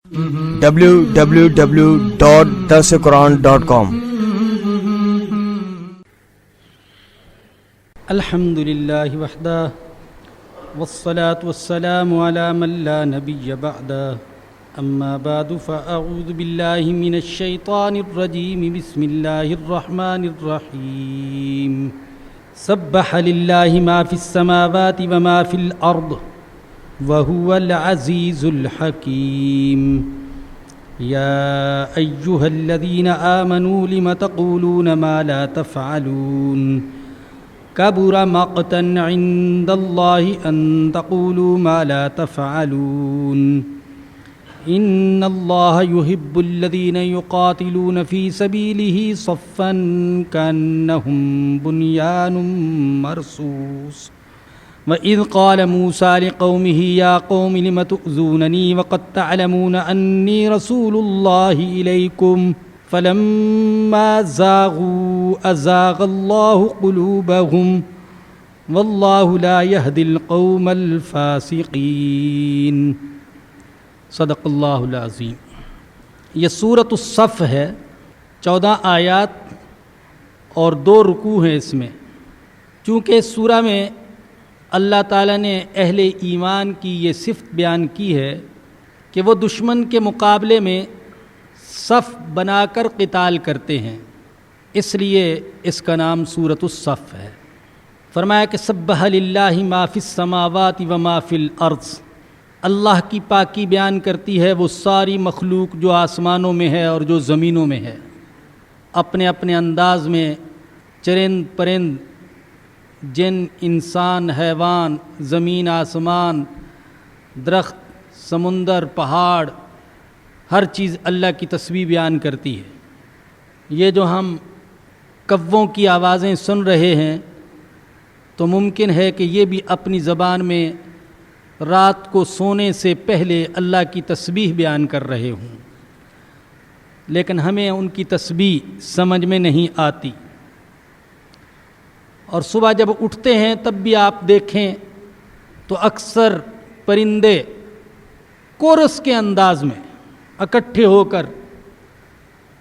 www.darsequran.com الحمد لله وحده والصلاة والسلام على من لا نبي بعده أما بعد فأعوذ بالله من الشيطان الرجيم بسم الله الرحمن الرحيم سبح لله ما في السماوات وما في الأرض وهو العزيز الحكيم يا أيها الذين آمنوا لم تقولون ما لا تفعلون كبر مقتا عند الله أن تقولوا ما لا تفعلون إن الله يحب الذين يقاتلون في سبيله صفا كأنهم بنيان مرصوص وإذ قال موسى لقومه يا قوم لم تؤذونني وقد تعلمون أني رسول الله إليكم فلما زاغوا أزاغ الله قلوبهم والله لا يهدي القوم الفاسقين صدق اللہ العظیم۔ یہ سورۃ الصف ہے، 14 آیات اور 2 رکوع ہیں اس میں۔ چونکہ اس سورہ میں اللہ تعالیٰ نے اہل ایمان کی یہ صفت بیان کی ہے کہ وہ دشمن کے مقابلے میں صف بنا کر قتال کرتے ہیں، اس لیے اس کا نام سورۃ الصف ہے۔ فرمایا کہ سبح للہ ما فی السماوات و ما فی الارض، اللہ کی پاکی بیان کرتی ہے وہ ساری مخلوق جو آسمانوں میں ہے اور جو زمینوں میں ہے، اپنے اپنے انداز میں چرند پرند، جن، انسان، حیوان، زمین، آسمان، درخت، سمندر، پہاڑ، ہر چیز اللہ کی تسبیح بیان کرتی ہے۔ یہ جو ہم کووں کی آوازیں سن رہے ہیں تو ممکن ہے کہ یہ بھی اپنی زبان میں رات کو سونے سے پہلے اللہ کی تسبیح بیان کر رہے ہوں، لیکن ہمیں ان کی تسبیح سمجھ میں نہیں آتی۔ اور صبح جب اٹھتے ہیں تب بھی آپ دیکھیں تو اکثر پرندے کورس کے انداز میں اکٹھے ہو کر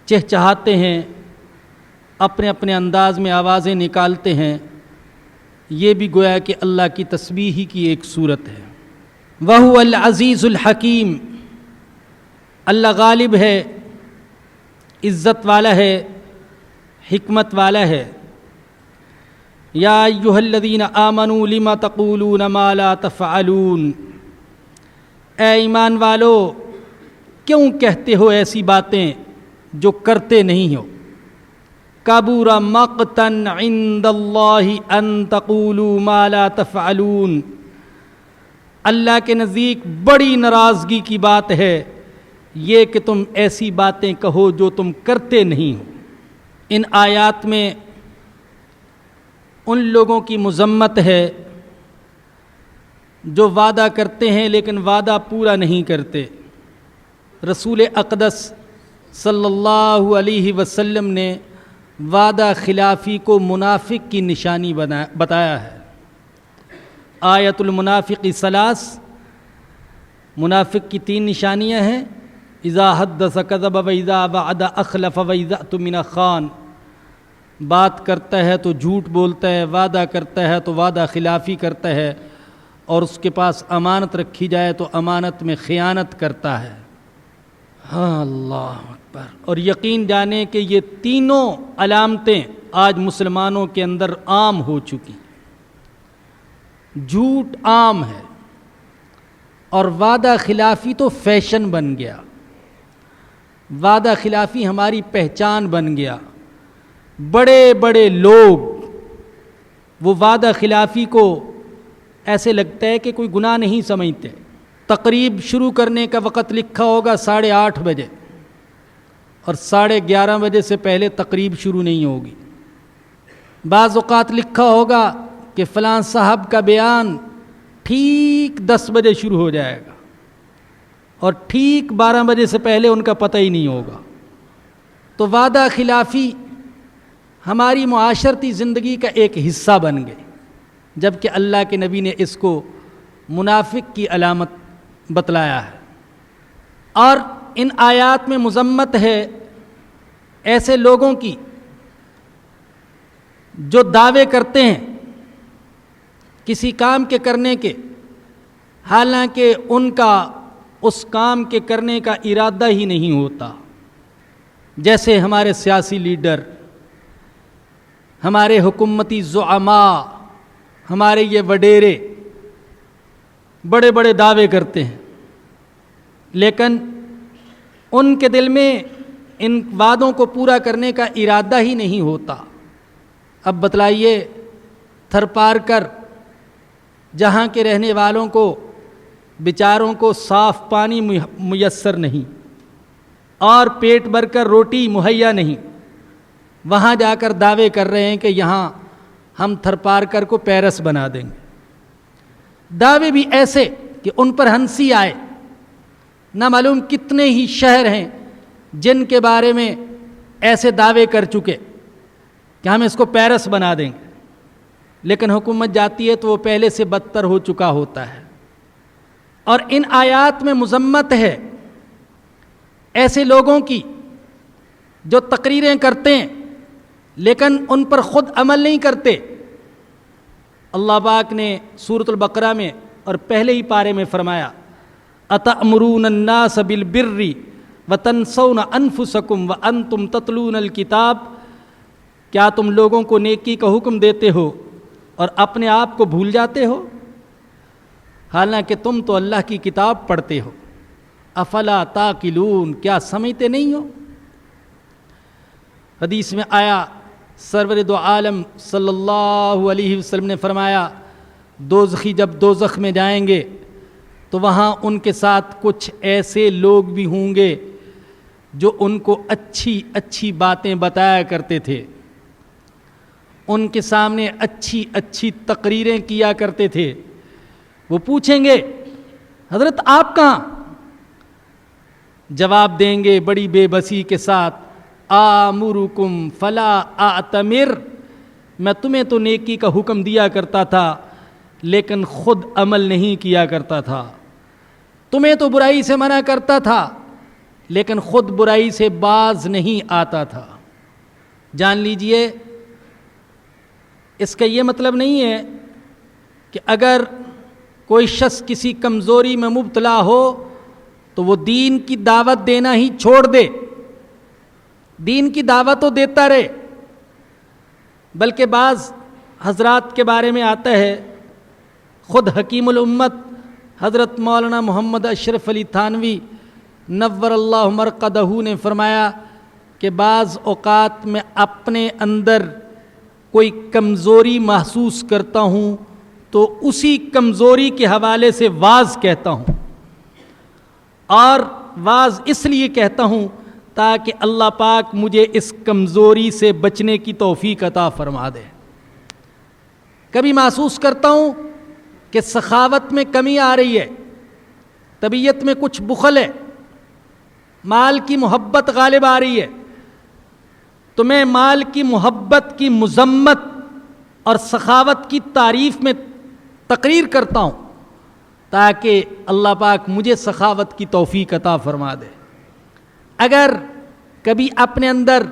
چہچہاتے ہیں، اپنے اپنے انداز میں آوازیں نکالتے ہیں، یہ بھی گویا کہ اللہ کی تسبیح ہی کی ایک صورت ہے۔ وَهُوَ الْعَزِيزُ الْحَكِيمُ، اللہ غالب ہے، عزت والا ہے، حکمت والا ہے۔ یا ایھا الذین آمنوا لم تقولون ما لا تفعلون، اے ایمان والو کیوں کہتے ہو ایسی باتیں جو کرتے نہیں ہو۔ کبر مقتا عند اللہ ان تقولوا ما لا تفعلون، اللہ کے نزدیک بڑی ناراضگی کی بات ہے یہ کہ تم ایسی باتیں کہو جو تم کرتے نہیں ہو۔ ان آیات میں ان لوگوں کی مذمت ہے جو وعدہ کرتے ہیں لیکن وعدہ پورا نہیں کرتے۔ رسول اقدس صلی اللہ علیہ وسلم نے وعدہ خلافی کو منافق کی نشانی بتایا ہے۔ آیت المنافق ثلاث، منافق کی 3 نشانیاں ہیں: اذا حدث کذب واذا وعد اخلف واذا اؤتمن خان، بات کرتا ہے تو جھوٹ بولتا ہے، وعدہ کرتا ہے تو وعدہ خلافی کرتا ہے، اور اس کے پاس امانت رکھی جائے تو امانت میں خیانت کرتا ہے۔ ہاں، اللہ اکبر۔ اور یقین جانے کہ یہ تینوں علامتیں آج مسلمانوں کے اندر عام ہو چکی۔ جھوٹ عام ہے اور وعدہ خلافی تو فیشن بن گیا، وعدہ خلافی ہماری پہچان بن گیا۔ بڑے بڑے لوگ وہ وعدہ خلافی کو ایسے لگتا ہے کہ کوئی گناہ نہیں سمجھتے۔ تقریب شروع کرنے کا وقت لکھا ہوگا 8:30 بجے اور 11:30 بجے سے پہلے تقریب شروع نہیں ہوگی۔ بعض اوقات لکھا ہوگا کہ فلاں صاحب کا بیان ٹھیک 10 بجے شروع ہو جائے گا اور ٹھیک 12 بجے سے پہلے ان کا پتہ ہی نہیں ہوگا۔ تو وعدہ خلافی ہماری معاشرتی زندگی کا ایک حصہ بن گئے، جبکہ اللہ کے نبی نے اس کو منافق کی علامت بتلایا ہے۔ اور ان آیات میں مذمت ہے ایسے لوگوں کی جو دعوے کرتے ہیں کسی کام کے کرنے کے، حالانکہ ان کا اس کام کے کرنے کا ارادہ ہی نہیں ہوتا. جیسے ہمارے سیاسی لیڈر، ہمارے حکومتی زعماء، ہمارے یہ وڈیرے بڑے بڑے دعوے کرتے ہیں، لیکن ان کے دل میں ان وعدوں کو پورا کرنے کا ارادہ ہی نہیں ہوتا. اب بتلائیے، تھر پار کر جہاں کے رہنے والوں کو بیچاروں کو صاف پانی میسر نہیں اور پیٹ بھر کر روٹی مہیا نہیں، وہاں جا کر دعوے کر رہے ہیں کہ یہاں ہم تھر پار کر کو پیرس بنا دیں گے. دعوے بھی ایسے کہ ان پر ہنسی آئے. نہ معلوم کتنے ہی شہر ہیں جن کے بارے میں ایسے دعوے کر چکے کہ ہم اس کو پیرس بنا دیں گے، لیکن حکومت جاتی ہے تو وہ پہلے سے بدتر ہو چکا ہوتا ہے. اور ان آیات میں مذمت ہے ایسے لوگوں کی جو تقریریں کرتے ہیں لیکن ان پر خود عمل نہیں کرتے. اللہ پاک نے سورۃ البقرہ میں اور پہلے ہی پارے میں فرمایا، اَتَأْمُرُونَ النَّاسَ بِالْبِرِّ وَتَنْسَوْنَ أَنفُسَكُمْ وَأَنْتُمْ تَتْلُونَ الْكِتَابَ، کیا تم لوگوں کو نیکی کا حکم دیتے ہو اور اپنے آپ کو بھول جاتے ہو، حالانکہ تم تو اللہ کی کتاب پڑھتے ہو. افلا تاقلون، کیا سمجھتے نہیں ہو؟ حدیث میں آیا، سرور دو عالم صلی اللہ علیہ وسلم نے فرمایا، دوزخی جب دوزخ میں جائیں گے تو وہاں ان کے ساتھ کچھ ایسے لوگ بھی ہوں گے جو ان کو اچھی اچھی باتیں بتایا کرتے تھے، ان کے سامنے اچھی اچھی تقریریں کیا کرتے تھے. وہ پوچھیں گے، حضرت آپ کہاں؟ جواب دیں گے بڑی بے بسی کے ساتھ، آمرکم فلا آتمر، میں تمہیں تو نیکی کا حکم دیا کرتا تھا لیکن خود عمل نہیں کیا کرتا تھا. تمہیں تو برائی سے منع کرتا تھا لیکن خود برائی سے باز نہیں آتا تھا. جان لیجئے، اس کا یہ مطلب نہیں ہے کہ اگر کوئی شخص کسی کمزوری میں مبتلا ہو تو وہ دین کی دعوت دینا ہی چھوڑ دے. دین کی دعوت تو دیتا رہے، بلکہ بعض حضرات کے بارے میں آتا ہے، خود حکیم الامت حضرت مولانا محمد اشرف علی تھانوی نور اللہ مرقدہ نے فرمایا کہ بعض اوقات میں اپنے اندر کوئی کمزوری محسوس کرتا ہوں تو اسی کمزوری کے حوالے سے واز کہتا ہوں، اور واز اس لیے کہتا ہوں تاکہ اللہ پاک مجھے اس کمزوری سے بچنے کی توفیق عطا فرما دے. کبھی محسوس کرتا ہوں کہ سخاوت میں کمی آ رہی ہے، طبیعت میں کچھ بخل ہے، مال کی محبت غالب آ رہی ہے، تو میں مال کی محبت کی مذمت اور سخاوت کی تعریف میں تقریر کرتا ہوں تاکہ اللہ پاک مجھے سخاوت کی توفیق عطا فرما دے. اگر کبھی اپنے اندر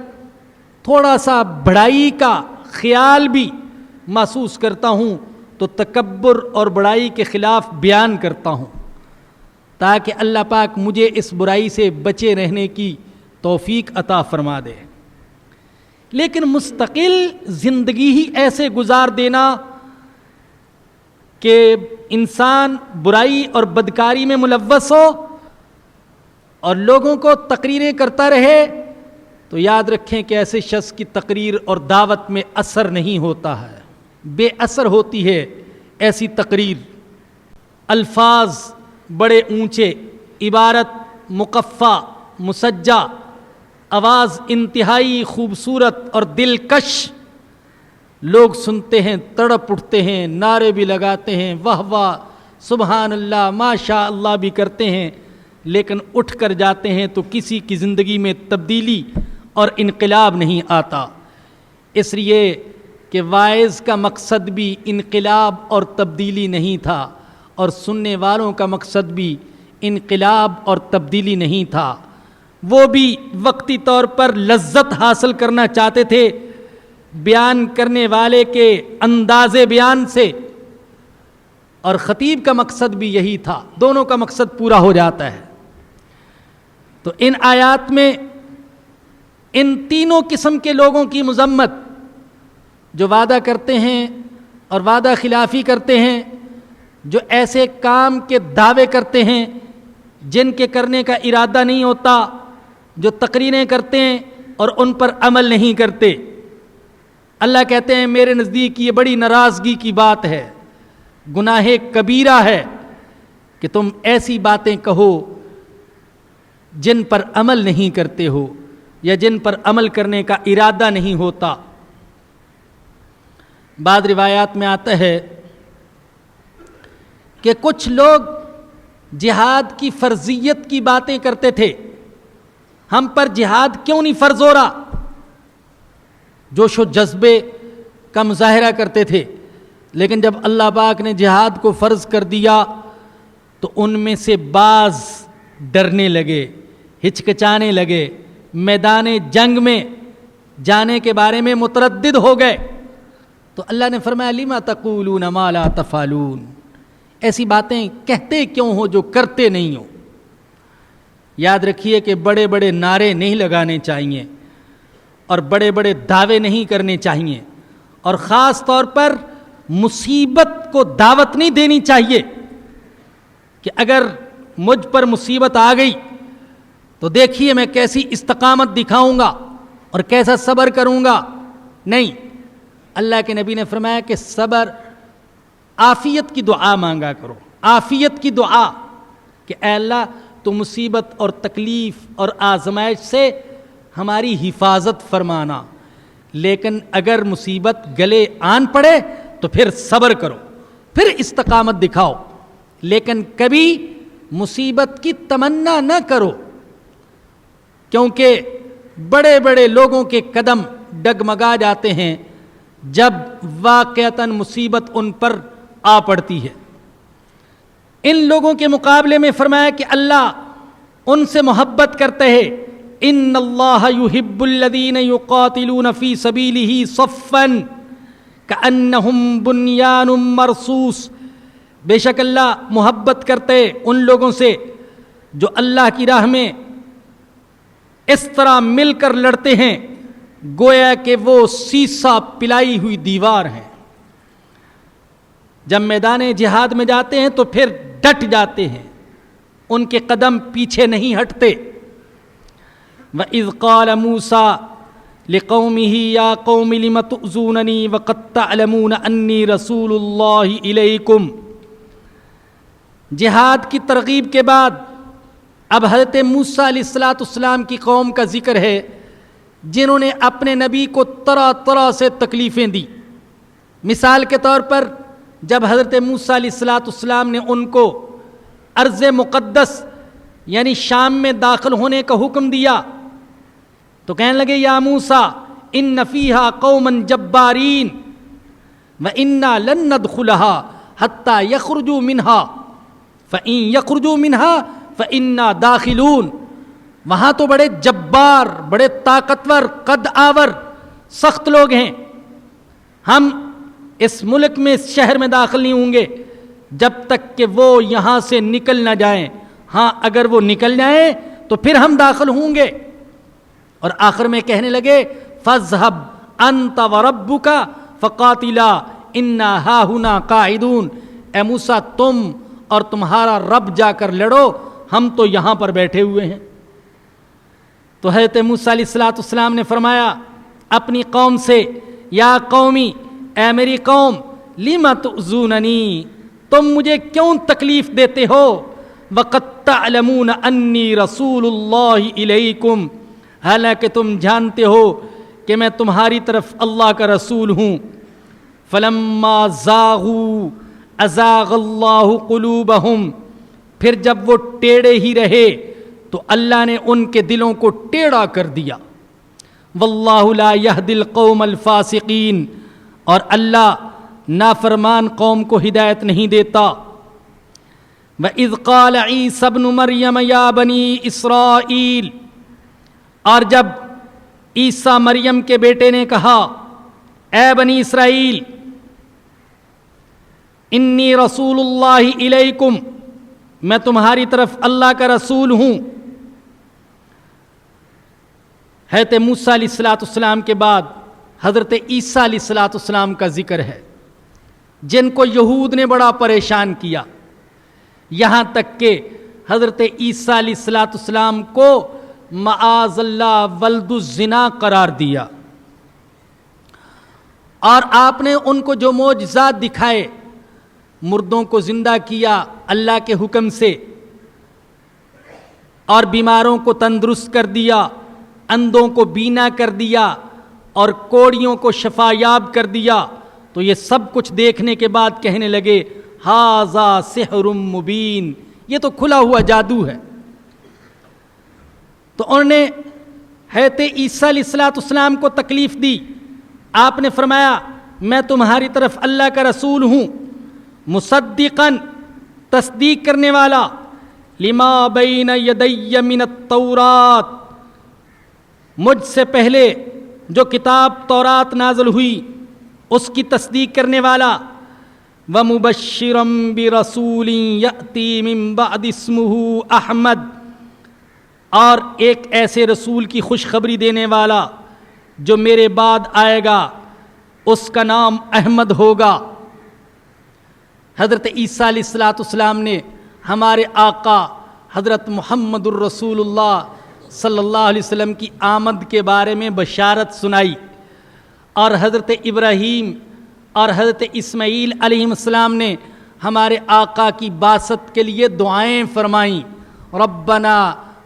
تھوڑا سا بڑائی کا خیال بھی محسوس کرتا ہوں تو تکبر اور بڑائی کے خلاف بیان کرتا ہوں تاکہ اللہ پاک مجھے اس برائی سے بچے رہنے کی توفیق عطا فرما دے. لیکن مستقل زندگی ہی ایسے گزار دینا کہ انسان برائی اور بدکاری میں ملوث ہو اور لوگوں کو تقریریں کرتا رہے، تو یاد رکھیں کہ ایسے شخص کی تقریر اور دعوت میں اثر نہیں ہوتا ہے، بے اثر ہوتی ہے ایسی تقریر. الفاظ بڑے اونچے، عبارت مقفع مسجع، آواز انتہائی خوبصورت اور دلکش، لوگ سنتے ہیں تڑپ اٹھتے ہیں، نعرے بھی لگاتے ہیں، واہ واہ سبحان اللہ ماشاء اللہ بھی کرتے ہیں، لیکن اٹھ کر جاتے ہیں تو کسی کی زندگی میں تبدیلی اور انقلاب نہیں آتا. اس لیے کہ واعظ کا مقصد بھی انقلاب اور تبدیلی نہیں تھا، اور سننے والوں کا مقصد بھی انقلاب اور تبدیلی نہیں تھا، وہ بھی وقتی طور پر لذت حاصل کرنا چاہتے تھے بیان کرنے والے کے انداز بیان سے، اور خطیب کا مقصد بھی یہی تھا، دونوں کا مقصد پورا ہو جاتا ہے۔ تو ان آیات میں ان تینوں قسم کے لوگوں کی مذمت، جو وعدہ کرتے ہیں اور وعدہ خلافی کرتے ہیں، جو ایسے کام کے دعوے کرتے ہیں جن کے کرنے کا ارادہ نہیں ہوتا، جو تقریریں کرتے ہیں اور ان پر عمل نہیں کرتے۔ اللہ کہتے ہیں میرے نزدیک یہ بڑی ناراضگی کی بات ہے، گناہ کبیرہ ہے کہ تم ایسی باتیں کہو جن پر عمل نہیں کرتے ہو یا جن پر عمل کرنے کا ارادہ نہیں ہوتا۔ بعض روایات میں آتا ہے کہ کچھ لوگ جہاد کی فرضیت کی باتیں کرتے تھے، ہم پر جہاد کیوں نہیں فرض ہو رہا، جوش و جذبے کا مظاہرہ کرتے تھے، لیکن جب اللہ پاک نے جہاد کو فرض کر دیا تو ان میں سے بعض ڈرنے لگے، ہچکچانے لگے، میدان جنگ میں جانے کے بارے میں متردد ہو گئے۔ تو اللہ نے فرمایا لما تقولون ما لا تفعلون، ایسی باتیں کہتے کیوں ہو جو کرتے نہیں ہو۔ یاد رکھیے کہ بڑے بڑے نعرے نہیں لگانے چاہیے اور بڑے بڑے دعوے نہیں کرنے چاہیے، اور خاص طور پر مصیبت کو دعوت نہیں دینی چاہیے کہ اگر مجھ پر مصیبت آ گئی تو دیکھیے میں کیسی استقامت دکھاؤں گا اور کیسا صبر کروں گا۔ نہیں، اللہ کے نبی نے فرمایا کہ صبر، عافیت کی دعا مانگا کرو، عافیت کی دعا کہ اے اللہ تو مصیبت اور تکلیف اور آزمائش سے ہماری حفاظت فرمانا، لیکن اگر مصیبت گلے آن پڑے تو پھر صبر کرو، پھر استقامت دکھاؤ، لیکن کبھی مصیبت کی تمنا نہ کرو، کیونکہ بڑے بڑے لوگوں کے قدم ڈگمگا جاتے ہیں جب واقعتاً مصیبت ان پر آ پڑتی ہے۔ ان لوگوں کے مقابلے میں فرمایا کہ اللہ ان سے محبت کرتے ہیں، ان اللہ یحب الذین یقاتلون فی سبیلہ صفا کأنہم بنیان مرصوص، بے شک اللہ محبت کرتے ان لوگوں سے جو اللہ کی راہ میں اس طرح مل کر لڑتے ہیں گویا کہ وہ سیسا پلائی ہوئی دیوار ہیں۔ جب میدان جہاد میں جاتے ہیں تو پھر ڈٹ جاتے ہیں، ان کے قدم پیچھے نہیں ہٹتے۔ وَإِذْ قَالَ مُوسَىٰ لِقَوْمِهِ يَا قَوْمِ لِمَ تُؤْذُونَنِي وَقَدْ تَعْلَمُونَ أَنِّي رَسُولُ اللَّهِ إِلَيْكُمْ۔ جہاد کی ترغیب کے بعد اب حضرت موسیٰ علیہ السلام کی قوم کا ذکر ہے جنہوں نے اپنے نبی کو طرح طرح سے تکلیفیں دی۔ مثال کے طور پر جب حضرت موسیٰ علیہ السلام نے ان کو ارض مقدس یعنی شام میں داخل ہونے کا حکم دیا تو کہنے لگے یا موسیٰ ان فیہا قوما جبارین وَإِنَّا لَن نَدْخُلَهَا حَتَّى يَخْرُجُوا مِنْهَا فَإِن يَخْرُجُوا مِنْهَا فَإِنَّا دَاخِلُونَ، وہاں تو بڑے جبار، بڑے طاقتور، قد آور، سخت لوگ ہیں، ہم اس ملک میں، اس شہر میں داخل نہیں ہوں گے جب تک کہ وہ یہاں سے نکل نہ جائیں، ہاں اگر وہ نکل جائیں تو پھر ہم داخل ہوں گے۔ اور آخر میں کہنے لگے فَاذْهَبْ أَنْتَ وَرَبُّكَ فَقَاتِلَا إِنَّا هَاهُنَا قَاعِدُونَ، اے موسیٰ تم اور تمہارا رب جا کر لڑو، ہم تو یہاں پر بیٹھے ہوئے ہیں۔ تو حضرت موسیٰ علیہ السلام نے فرمایا اپنی قوم سے یا قومی، اے میری قوم، لِمَ تُؤْذُونَنِی، تم مجھے کیوں تکلیف دیتے ہو، وَقَدْ تَعْلَمُونَ أَنِّي رَسُولُ اللَّهِ إِلَيْكُمْ، حالانکہ تم جانتے ہو کہ میں تمہاری طرف اللہ کا رسول ہوں۔ فَلَمَّا زَاغُوا أَزَاغَ اللَّهُ قُلُوبَهُمْ، پھر جب وہ ٹیڑے ہی رہے تو اللہ نے ان کے دلوں کو ٹیڑھا کر دیا۔ وَاللَّهُ لَا يَهْدِي الْقَوْمَ الْفَاسِقِينَ، اور اللہ نافرمان قوم کو ہدایت نہیں دیتا۔ وَإِذْ قَالَ عِيسَى ابْنُ مَرْيَمَ يَا بَنِي إِسْرَائِيل، اور جب عیسیٰ مریم کے بیٹے نے کہا اے بنی اسرائیل، انی رسول اللہ الیکم، میں تمہاری طرف اللہ کا رسول ہوں۔ حضرت موسیٰ علیہ السلام کے بعد حضرت عیسیٰ علیہ السلام کا ذکر ہے، جن کو یہود نے بڑا پریشان کیا، یہاں تک کہ حضرت عیسیٰ علیہ السلام کو معاذ اللہ ولد الزنا قرار دیا، اور آپ نے ان کو جو معجزات دکھائے، مردوں کو زندہ کیا اللہ کے حکم سے، اور بیماروں کو تندرست کر دیا، اندھوں کو بینا کر دیا، اور کوڑیوں کو شفا یاب کر دیا، تو یہ سب کچھ دیکھنے کے بعد کہنے لگے ھذا سحر مبین، یہ تو کھلا ہوا جادو ہے۔ تو انہوں نے حضرت عیسیٰ علیہ السلام کو تکلیف دی۔ آپ نے فرمایا میں تمہاری طرف اللہ کا رسول ہوں، مصدقاً، تصدیق کرنے والا، لما بین یدی من التورات، مجھ سے پہلے جو کتاب تورات نازل ہوئی اس کی تصدیق کرنے والا، وَمُبَشِّرًا بِرَسُولٍ يَأْتِي مِن بَعْدِ اسْمُهُ احمد، اور ایک ایسے رسول کی خوشخبری دینے والا جو میرے بعد آئے گا، اس کا نام احمد ہوگا۔ حضرت عیسیٰ علیہ السلام نے ہمارے آقا حضرت محمد الرسول اللہ صلی اللہ علیہ وسلم کی آمد کے بارے میں بشارت سنائی، اور حضرت ابراہیم اور حضرت اسماعیل علیہ السلام نے ہمارے آقا کی بعثت کے لیے دعائیں فرمائیں، ربنا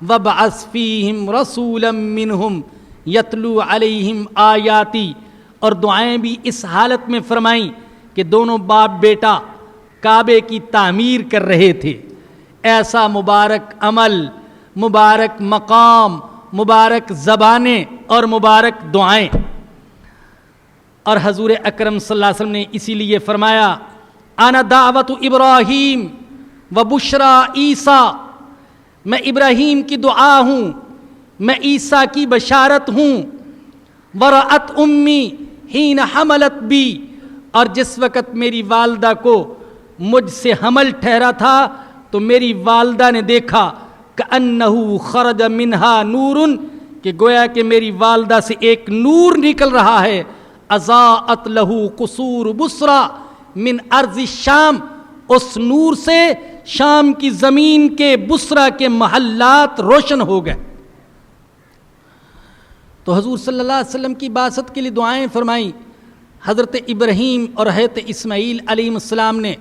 وابعث فیہم رسولا منہم یتلو علیہم آیاتی، اور دعائیں بھی اس حالت میں فرمائیں کہ دونوں باپ بیٹا کعبے کی تعمیر کر رہے تھے۔ ایسا مبارک عمل، مبارک مقام، مبارک زبانیں اور مبارک دعائیں۔ اور حضور اکرم صلی اللہ علیہ وسلم نے اسی لیے فرمایا انا دعوت ابراہیم و بشرا عیسیٰ، میں ابراہیم کی دعا ہوں، میں عیسیٰ کی بشارت ہوں۔ ورأت امی حین حملت بی، اور جس وقت میری والدہ کو مجھ سے حمل ٹھہرا تھا تو میری والدہ نے دیکھا کأنہ خرج منہا نور، کہ گویا کہ میری والدہ سے ایک نور نکل رہا ہے، اضاءت لہ قصور بصرہ من ارض الشام، اس نور سے شام کی زمین کے بصرہ کے محلات روشن ہو گئے۔ تو حضور صلی اللہ علیہ وسلم کی بعثت کے لیے دعائیں فرمائیں حضرت ابراہیم اور حضرت اسماعیل علیہ السلام نے،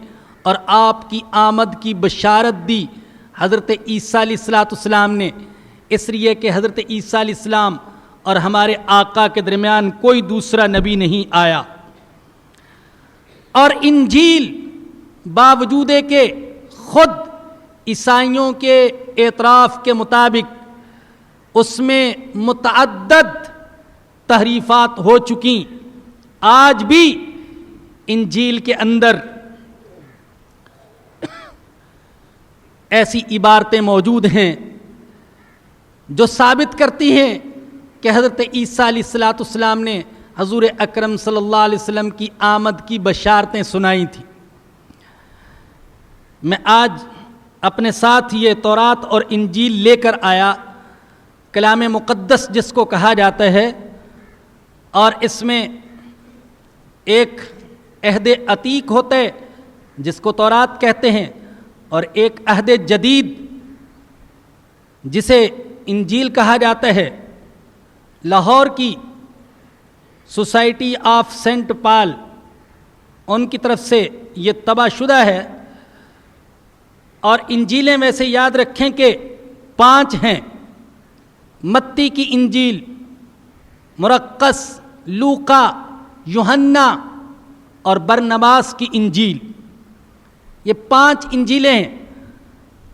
اور آپ کی آمد کی بشارت دی حضرت عیسیٰ علیہ السلام نے، اس لیے کہ حضرت عیسیٰ علیہ السلام اور ہمارے آقا کے درمیان کوئی دوسرا نبی نہیں آیا۔ اور انجیل باوجود کہ خود عیسائیوں کے اعتراف کے مطابق اس میں متعدد تحریفات ہو چکی، آج بھی انجیل کے اندر ایسی عبارتیں موجود ہیں جو ثابت کرتی ہیں کہ حضرت عیسیٰ علیہ السلام نے حضور اکرم صلی اللہ علیہ وسلم کی آمد کی بشارتیں سنائی تھیں۔ میں آج اپنے ساتھ یہ تورات اور انجیل لے کر آیا، کلام مقدس جس کو کہا جاتا ہے، اور اس میں ایک عہد عتیق ہوتا ہے جس کو تورات کہتے ہیں، اور ایک عہد جدید جسے انجیل کہا جاتا ہے۔ لاہور کی سوسائٹی آف سینٹ پال ان کی طرف سے یہ طبع شدہ ہے، اور انجیلیں ویسے یاد رکھیں کہ 5 ہیں: متی کی انجیل، مرقس، لوقا، یوحنا اور برنباس کی انجیل۔ یہ 5 انجیلیں ہیں۔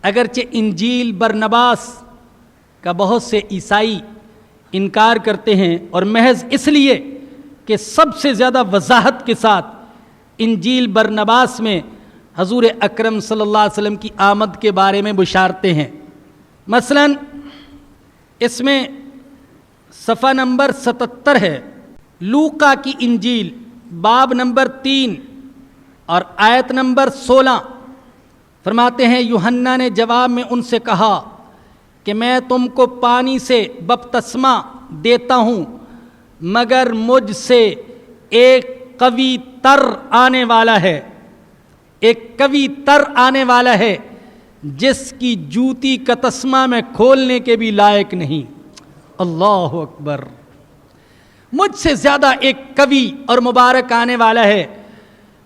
اگرچہ انجیل برنباس کا بہت سے عیسائی انکار کرتے ہیں، اور محض اس لیے کہ سب سے زیادہ وضاحت کے ساتھ انجیل برنباس میں حضور اکرم صلی اللہ علیہ وسلم کی آمد کے بارے میں بشارتیں ہیں. مثلا اس میں صفحہ نمبر 77 ہے، لوقا کی انجیل باب نمبر 3 اور آیت نمبر 16. فرماتے ہیں یوحنا نے جواب میں ان سے کہا کہ میں تم کو پانی سے بپتسمہ دیتا ہوں، مگر مجھ سے ایک قوی تر آنے والا ہے، ایک قوی تر آنے والا ہے جس کی جوتی کا تسمہ میں کھولنے کے بھی لائق نہیں. اللہ اکبر. مجھ سے زیادہ ایک قوی اور مبارک آنے والا ہے،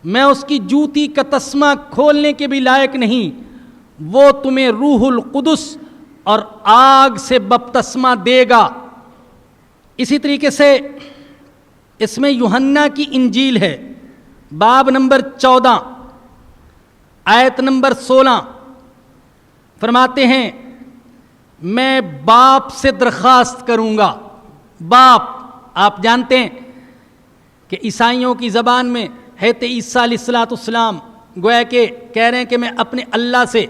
میں اس کی جوتی کا تسمہ کھولنے کے بھی لائق نہیں. وہ تمہیں روح القدس اور آگ سے بپتسمہ دے گا. اسی طریقے سے اس میں یوحنا کی انجیل ہے باب نمبر 14 آیت نمبر 16. فرماتے ہیں میں باپ سے درخواست کروں گا. باپ، آپ جانتے ہیں کہ عیسائیوں کی زبان میں حضرت عیسیٰ علیہ السلام گویا کہ کہہ رہے ہیں کہ میں اپنے اللہ سے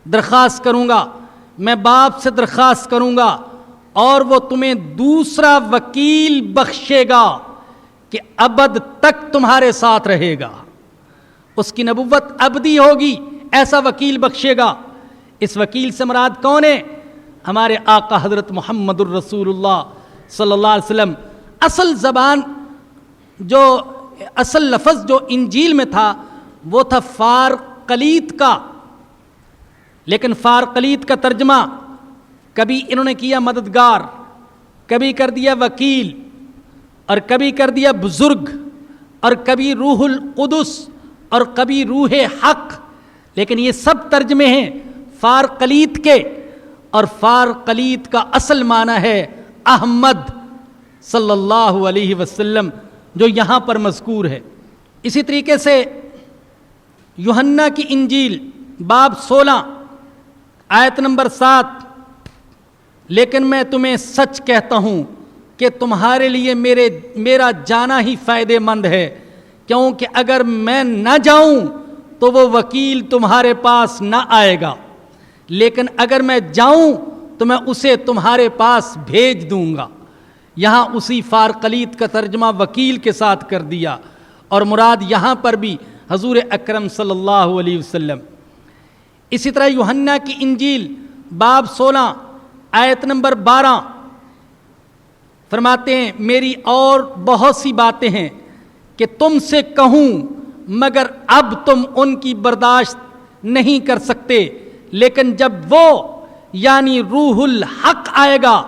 درخواست کروں گا، میں باپ سے درخواست کروں گا اور وہ تمہیں دوسرا وکیل بخشے گا کہ ابد تک تمہارے ساتھ رہے گا. اس کی نبوت ابدی ہوگی، ایسا وکیل بخشے گا. اس وکیل سے مراد کون ہے؟ ہمارے آقا حضرت محمد الرسول اللہ صلی اللہ علیہ وسلم. اصل زبان جو اصل لفظ جو انجیل میں تھا وہ تھا فارقلیت کا، لیکن فارقلیت کا ترجمہ کبھی انہوں نے کیا مددگار، کبھی کر دیا وکیل، اور کبھی کر دیا بزرگ، اور کبھی روح القدس، اور کبھی روح حق. لیکن یہ سب ترجمے ہیں فارقلیت کے، اور فارقلیت کا اصل معنی ہے احمد صلی اللہ علیہ وسلم جو یہاں پر مذکور ہے. اسی طریقے سے یوحنا کی انجیل باب 16 آیت نمبر 7 لیکن میں تمہیں سچ کہتا ہوں کہ تمہارے لیے میرا جانا ہی فائدہ مند ہے، کیونکہ اگر میں نہ جاؤں تو وہ وکیل تمہارے پاس نہ آئے گا، لیکن اگر میں جاؤں تو میں اسے تمہارے پاس بھیج دوں گا. یہاں اسی فارقلیت کا ترجمہ وکیل کے ساتھ کر دیا، اور مراد یہاں پر بھی حضور اکرم صلی اللہ علیہ وسلم. اسی طرح یوحنا کی انجیل باب 16 آیت نمبر 12 فرماتے ہیں میری اور بہت سی باتیں ہیں کہ تم سے کہوں، مگر اب تم ان کی برداشت نہیں کر سکتے، لیکن جب وہ یعنی روح الحق آئے گا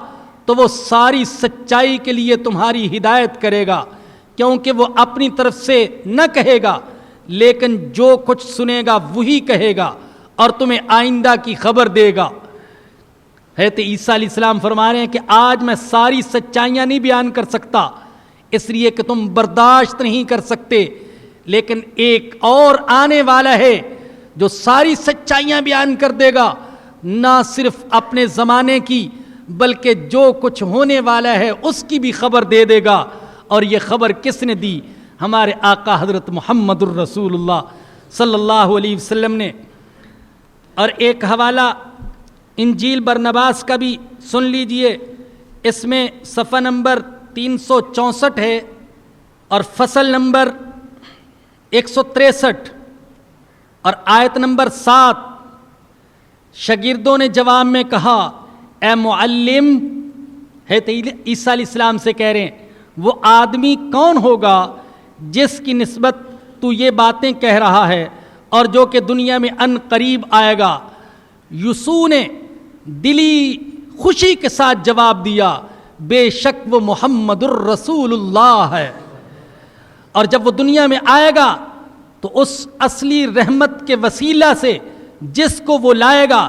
تو وہ ساری سچائی کے لیے تمہاری ہدایت کرے گا، کیونکہ وہ اپنی طرف سے نہ کہے گا، لیکن جو کچھ سنے گا وہی کہے گا اور تمہیں آئندہ کی خبر دے گا. حضرت عیسیٰ علیہ السلام فرما رہے ہیں کہ آج میں ساری سچائیاں نہیں بیان کر سکتا اس لیے کہ تم برداشت نہیں کر سکتے، لیکن ایک اور آنے والا ہے جو ساری سچائیاں بیان کر دے گا، نہ صرف اپنے زمانے کی بلکہ جو کچھ ہونے والا ہے اس کی بھی خبر دے دے گا. اور یہ خبر کس نے دی؟ ہمارے آقا حضرت محمد الرسول اللہ صلی اللہ علیہ وسلم نے. اور ایک حوالہ انجیل برنباس کا بھی سن لیجئے، اس میں صفحہ نمبر 364 ہے اور فصل نمبر 163 اور آیت نمبر 7. شاگردوں نے جواب میں کہا اے معلم، عیسیٰ علیہ السلام سے کہہ رہے ہیں وہ آدمی کون ہوگا جس کی نسبت تو یہ باتیں کہہ رہا ہے اور جو کہ دنیا میں ان قریب آئے گا؟ یسوع نے دلی خوشی کے ساتھ جواب دیا بے شک وہ محمد الرسول اللہ ہے، اور جب وہ دنیا میں آئے گا تو اس اصلی رحمت کے وسیلہ سے جس کو وہ لائے گا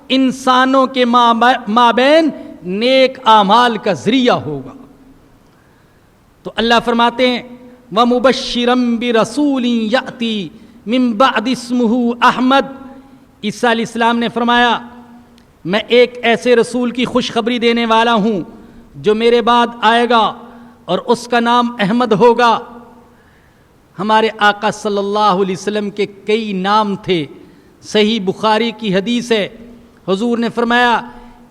انسانوں کے مابین نیک اعمال کا ذریعہ ہوگا. تو اللہ فرماتے ہیں وَمُبَشِّرًا بِرَسُولٍ يَأْتِي مِن بَعْدِ اسْمُهُ احمد. عیسیٰ علیہ السلام نے فرمایا میں ایک ایسے رسول کی خوشخبری دینے والا ہوں جو میرے بعد آئے گا اور اس کا نام احمد ہوگا. ہمارے آقا صلی اللہ علیہ وسلم کے کئی نام تھے. صحیح بخاری کی حدیث ہے, حضور نے فرمایا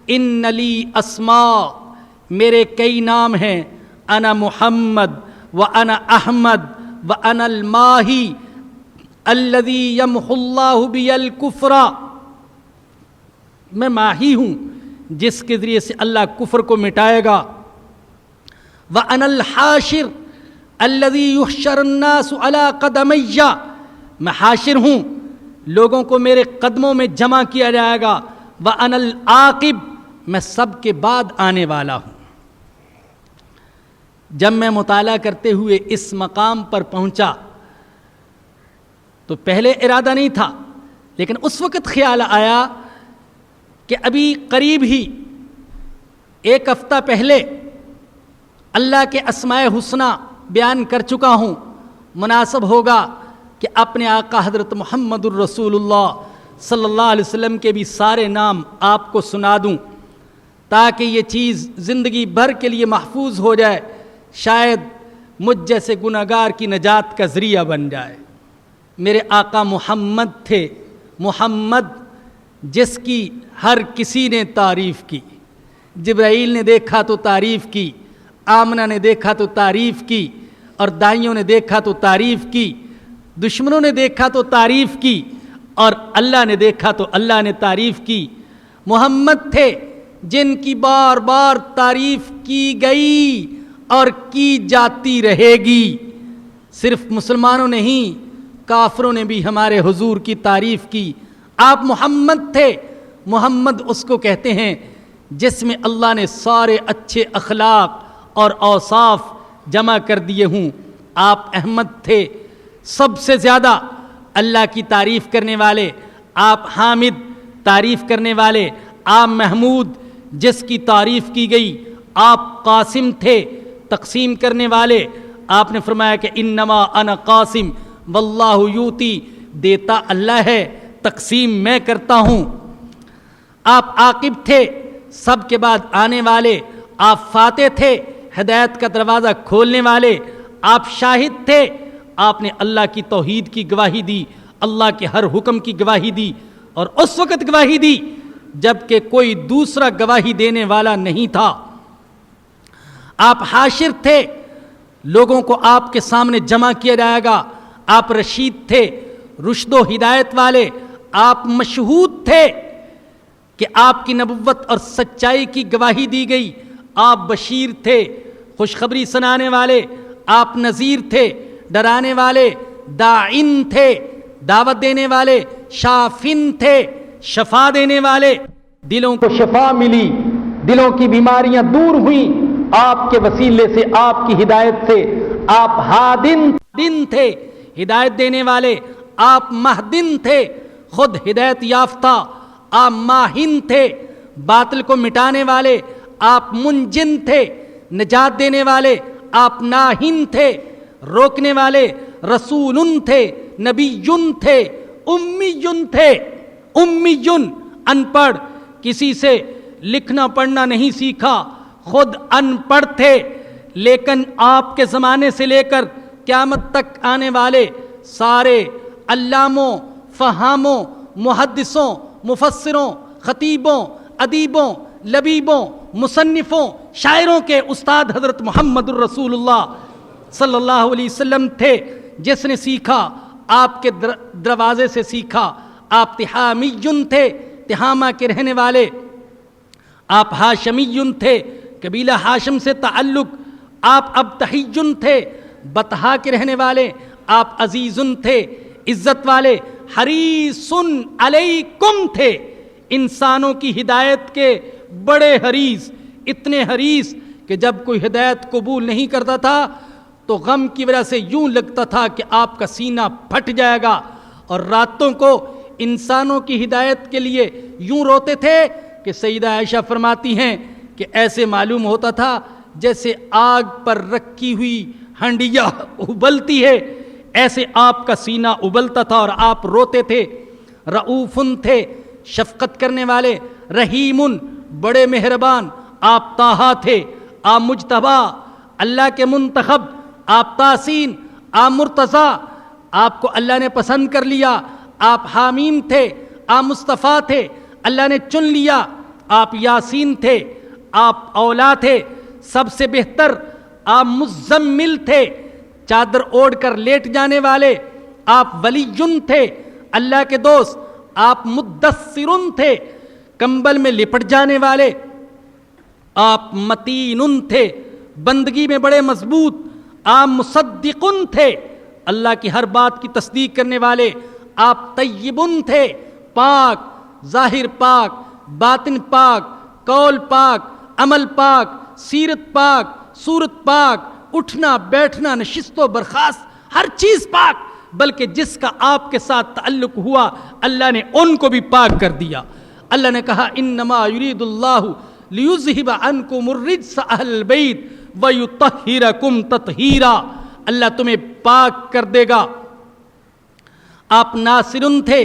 ان لی اسماء, میرے کئی نام ہیں, انا محمد و انا احمد و انا الماہی الذی یمحو اللہ بی الکفر, میں ماہی ہوں جس کے ذریعے سے اللہ کفر کو مٹائے گا. وَأَنَا الْحَاشِرُ الَّذِي يُحْشَرُ النَّاسُ عَلَىٰ قَدَمَيَّ, میں حاشر ہوں, لوگوں کو میرے قدموں میں جمع کیا جائے گا. وَأَنَا الْعَاقِبُ, میں سب کے بعد آنے والا ہوں. جب میں مطالعہ کرتے ہوئے اس مقام پر پہنچا تو پہلے ارادہ نہیں تھا, لیکن اس وقت خیال آیا کہ ابھی قریب ہی ایک ہفتہ پہلے اللہ کے اسماء حسنی بیان کر چکا ہوں, مناسب ہوگا کہ اپنے آقا حضرت محمد الرسول اللہ صلی اللہ علیہ وسلم کے بھی سارے نام آپ کو سنا دوں تاکہ یہ چیز زندگی بھر کے لیے محفوظ ہو جائے, شاید مجھ جیسے گناہگار کی نجات کا ذریعہ بن جائے. میرے آقا محمد تھے, محمد جس کی ہر کسی نے تعریف کی. جبرائیل نے دیکھا تو تعریف کی, آمنہ نے دیکھا تو تعریف کی, اور دائیوں نے دیکھا تو تعریف کی, دشمنوں نے دیکھا تو تعریف کی, اور اللہ نے دیکھا تو اللہ نے تعریف کی. محمد تھے جن کی بار بار تعریف کی گئی اور کی جاتی رہے گی. صرف مسلمانوں نہیں, کافروں نے بھی ہمارے حضور کی تعریف کی. آپ محمد تھے, محمد اس کو کہتے ہیں جس میں اللہ نے سارے اچھے اخلاق اور اوصاف جمع کر دیے ہوں. آپ احمد تھے, سب سے زیادہ اللہ کی تعریف کرنے والے. آپ حامد, تعریف کرنے والے. آپ محمود, جس کی تعریف کی گئی. آپ قاسم تھے, تقسیم کرنے والے. آپ نے فرمایا کہ انما انا قاسم واللہ یوتی, دیتا اللہ ہے, تقسیم میں کرتا ہوں. آپ عاقب تھے, سب کے بعد آنے والے. آپ فاتح تھے, ہدایت کا دروازہ کھولنے والے. آپ شاہد تھے, آپ نے اللہ کی توحید کی گواہی دی, اللہ کے ہر حکم کی گواہی دی, اور اس وقت گواہی دی جب کہ کوئی دوسرا گواہی دینے والا نہیں تھا. آپ حاشر تھے, لوگوں کو آپ کے سامنے جمع کیا جائے گا. آپ رشید تھے, رشد و ہدایت والے. آپ مشہود تھے کہ آپ کی نبوت اور سچائی کی گواہی دی گئی. آپ بشیر تھے, خوشخبری سنانے والے. آپ نذیر تھے, ڈرانے والے. داعن تھے, دعوت دینے والے. شافن تھے, شفا دینے والے. دلوں کو شفا ملی, دلوں کی بیماریاں دور ہوئیں آپ کے وسیلے سے, آپ کی ہدایت سے. آپ ہادن تھے, ہدایت دینے والے. آپ مہدن تھے, خود ہدایت یافتہ. آپ ماہن تھے, باطل کو مٹانے والے. آپ منجن تھے, نجات دینے والے. آپ ناہن تھے, روکنے والے. رسول تھے, نبی تھے, امی تھے. امی, ان پڑھ, کسی سے لکھنا پڑھنا نہیں سیکھا, خود ان پڑھ تھے. لیکن آپ کے زمانے سے لے کر قیامت تک آنے والے سارے علاموں, فہاموں, محدثوں, مفسروں, خطیبوں, ادیبوں, لبیبوں, مصنفوں, شاعروں کے استاد حضرت محمد الرسول اللہ صلی اللہ علیہ وسلم تھے. جس نے سیکھا آپ کے دروازے سے سیکھا. آپ تہامی تھے, تہامہ کے رہنے والے. آپ ہاشمی تھے, قبیلہ ہاشم سے تعلق. آپ ابتحی تھے, بطحا کے رہنے والے. آپ عزیز تھے, عزت والے. حریص علیکم تھے, انسانوں کی ہدایت کے بڑے حریص. اتنے حریص کہ جب کوئی ہدایت قبول نہیں کرتا تھا تو غم کی وجہ سے یوں لگتا تھا کہ آپ کا سینہ پھٹ جائے گا. اور راتوں کو انسانوں کی ہدایت کے لیے یوں روتے تھے کہ سیدہ عائشہ فرماتی ہیں کہ ایسے معلوم ہوتا تھا جیسے آگ پر رکھی ہوئی ہنڈیا ابلتی ہے, ایسے آپ کا سینہ ابلتا تھا اور آپ روتے تھے. رؤوفن تھے, شفقت کرنے والے. رحیمن, بڑے مہربان. آپ طٰہٰ تھے, آپ مجتبیٰ, اللہ کے منتخب. آپ تاسین, آپ مرتضیٰ، آپ کو اللہ نے پسند کر لیا، آپ حامیم تھے، آپ مصطفیٰ تھے، اللہ نے چن لیا، آپ یاسین تھے، آپ اولا تھے، سب سے بہتر آپ مزمل تھے، چادر اوڑھ کر لیٹ جانے والے، آپ ولی تھے، اللہ کے دوست، آپ مدثر تھے، کمبل میں لپٹ جانے والے، آپ متین تھے، بندگی میں بڑے مضبوط، آپ مصدق تھے، اللہ کی ہر بات کی تصدیق کرنے والے، آپ طیب تھے، پاک، ظاہر پاک، باطن پاک، قول پاک، عمل پاک، سیرت پاک، صورت پاک، اٹھنا بیٹھنا نشست و برخاست ہر چیز پاک، بلکہ جس کا آپ کے ساتھ تعلق ہوا اللہ نے ان کو بھی پاک کر دیا۔ اللہ نے کہا انما یرید اللہ لیذہب عنکم الرجس اہل البیت ویطہرکم تطہیرا، اللہ تمہیں پاک کر دے گا۔ آپ ناصر تھے،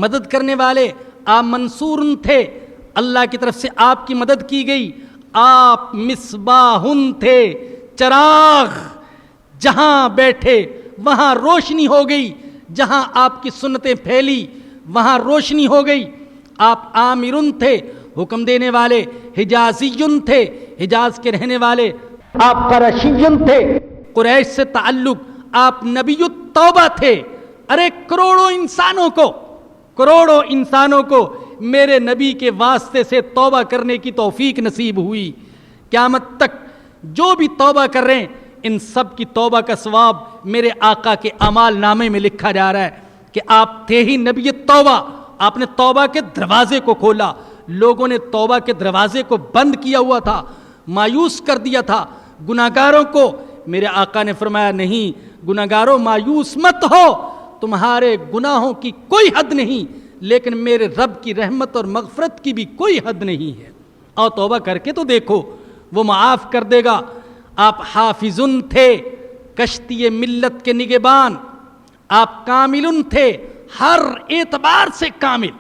مدد کرنے والے، آپ منصور تھے، اللہ کی طرف سے آپ کی مدد کی گئی، آپ مصباح تھے، چراغ، جہاں بیٹھے وہاں روشنی ہو گئی، جہاں آپ کی سنتیں پھیلی وہاں روشنی ہو گئی، آپ آمر تھے، حکم دینے والے، حجازی تھے، حجاز کے رہنے والے، آپ قرشی تھے، قریش سے تعلق، آپ نبی التوبہ تھے۔ ارے کروڑوں انسانوں کو میرے نبی کے واسطے سے توبہ کرنے کی توفیق نصیب ہوئی۔ قیامت تک جو بھی توبہ کر رہے ہیں ان سب کی توبہ کا ثواب میرے آقا کے اعمال نامے میں لکھا جا رہا ہے کہ آپ تھے ہی نبی توبہ، آپ نے توبہ کے دروازے کو کھولا، لوگوں نے توبہ کے دروازے کو بند کیا ہوا تھا، مایوس کر دیا تھا گناہگاروں کو۔ میرے آقا نے فرمایا نہیں گناہگاروں مایوس مت ہو، تمہارے گناہوں کی کوئی حد نہیں، لیکن میرے رب کی رحمت اور مغفرت کی بھی کوئی حد نہیں ہے، اور توبہ کر کے تو دیکھو وہ معاف کر دے گا۔ آپ حافظ تھے، کشتی ملت کے نگہبان، آپ کامل تھے، ہر اعتبار سے کامل،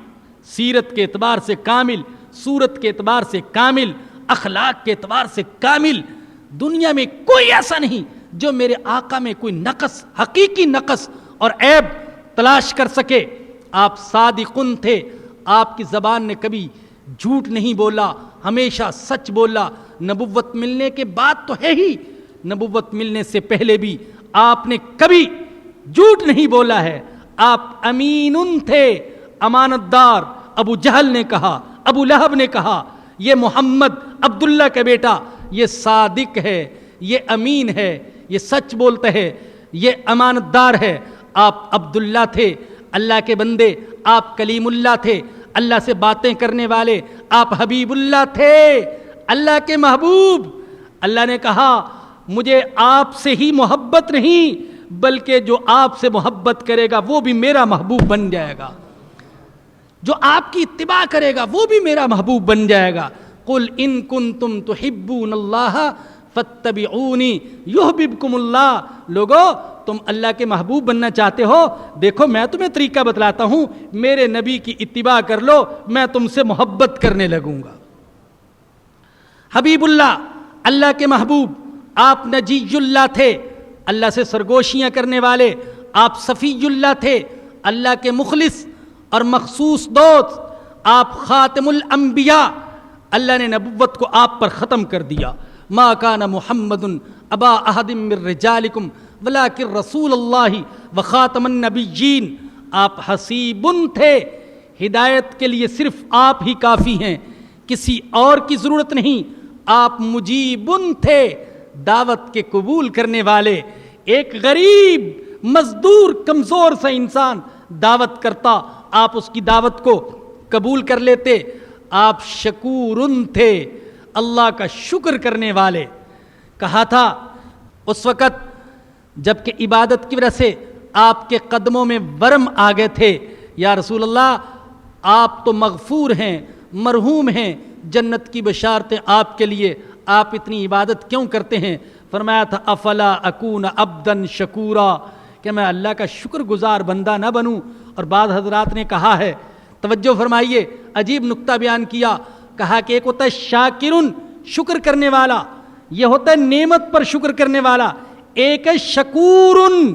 سیرت کے اعتبار سے کامل، صورت کے اعتبار سے کامل، اخلاق کے اعتبار سے کامل۔ دنیا میں کوئی ایسا نہیں جو میرے آقا میں کوئی نقص، حقیقی نقص اور عیب تلاش کر سکے۔ آپ صادق تھے، آپ کی زبان نے کبھی جھوٹ نہیں بولا، ہمیشہ سچ بولا۔ نبوت ملنے کے بعد تو ہے ہی، نبوت ملنے سے پہلے بھی آپ نے کبھی جھوٹ نہیں بولا ہے۔ آپ امین تھے، امانت دار۔ ابو جہل نے کہا، ابو لہب نے کہا یہ محمد عبداللہ کا بیٹا یہ صادق ہے، یہ امین ہے، یہ سچ بولتا ہے، یہ امانت دار ہے۔ آپ عبداللہ تھے، اللہ کے بندے، آپ کلیم اللہ تھے، اللہ سے باتیں کرنے والے، آپ حبیب اللہ تھے، اللہ کے محبوب۔ اللہ نے کہا مجھے آپ سے ہی محبت نہیں بلکہ جو آپ سے محبت کرے گا وہ بھی میرا محبوب بن جائے گا، جو آپ کی اتباع کرے گا وہ بھی میرا محبوب بن جائے گا۔ قل ان کنتم تحبون اللہ فاتبعونی یحببکم اللہ، لوگو تم اللہ کے محبوب بننا چاہتے ہو، دیکھو میں تمہیں طریقہ بتلاتا ہوں، میرے نبی کی اتباع کر لو، میں تم سے محبت کرنے لگوں گا۔ حبیب اللہ، اللہ کے محبوب، آپ نجی اللہ تھے، اللہ سے سرگوشیاں کرنے والے، آپ صفی اللہ تھے، اللہ کے مخلص اور مخصوص دوست، آپ خاتم الانبیاء، اللہ نے نبوت کو آپ پر ختم کر دیا۔ ما کان محمد ابا احد من رجالکم ولکن رسول اللہ وخاتم النبیین، آپ حسیب تھے، ہدایت کے لیے صرف آپ ہی کافی ہیں، کسی اور کی ضرورت نہیں۔ آپ مجیب تھے، دعوت کے قبول کرنے والے۔ ایک غریب مزدور کمزور سا انسان دعوت کرتا، آپ اس کی دعوت کو قبول کر لیتے۔ آپ شکور تھے، اللہ کا شکر کرنے والے۔ کہا تھا اس وقت جب کہ عبادت کی وجہ سے آپ کے قدموں میں ورم آ گئے تھے، یا رسول اللہ آپ تو مغفور ہیں، مرحوم ہیں، جنت کی بشارتیں آپ کے لیے، آپ اتنی عبادت کیوں کرتے ہیں؟ فرمایا تھا افلا اکون عبدا شکورا، کہ میں اللہ کا شکر گزار بندہ نہ بنوں۔ اور بعض حضرات نے کہا ہے، توجہ فرمائیے، عجیب نکتہ بیان کیا، کہا کہ ایک ہوتا ہے شاکرن، شکر کرنے والا، یہ ہوتا ہے نعمت پر شکر کرنے والا، ایک ہے شکورن،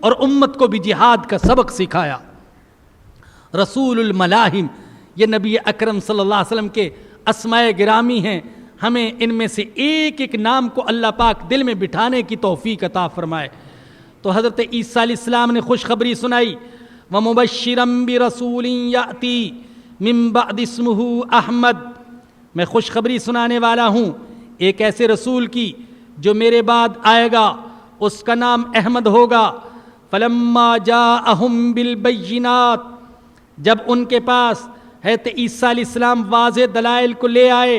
اور امت کو بھی جہاد کا سبق سکھایا۔ رسول الملاحم، یہ نبی اکرم صلی اللہ علیہ وسلم کے اسماء گرامی ہیں، ہمیں ان میں سے ایک ایک نام کو اللہ پاک دل میں بٹھانے کی توفیق عطا فرمائے۔ تو حضرت عیسیٰ علیہ السلام نے خوشخبری سنائی، وَمُبَشِّرًا بِرَسُولٍ يَأْتِي مِن بَعْدِ اسْمُهُ احمد، میں خوشخبری سنانے والا ہوں ایک ایسے رسول کی جو میرے بعد آئے گا، اس کا نام احمد ہوگا۔ فَلَمَّا جَاءَهُم بِالْبَيِّنَاتِ، جب ان کے پاس حضرت عیسیٰ علیہ السلام واضح دلائل کو لے آئے،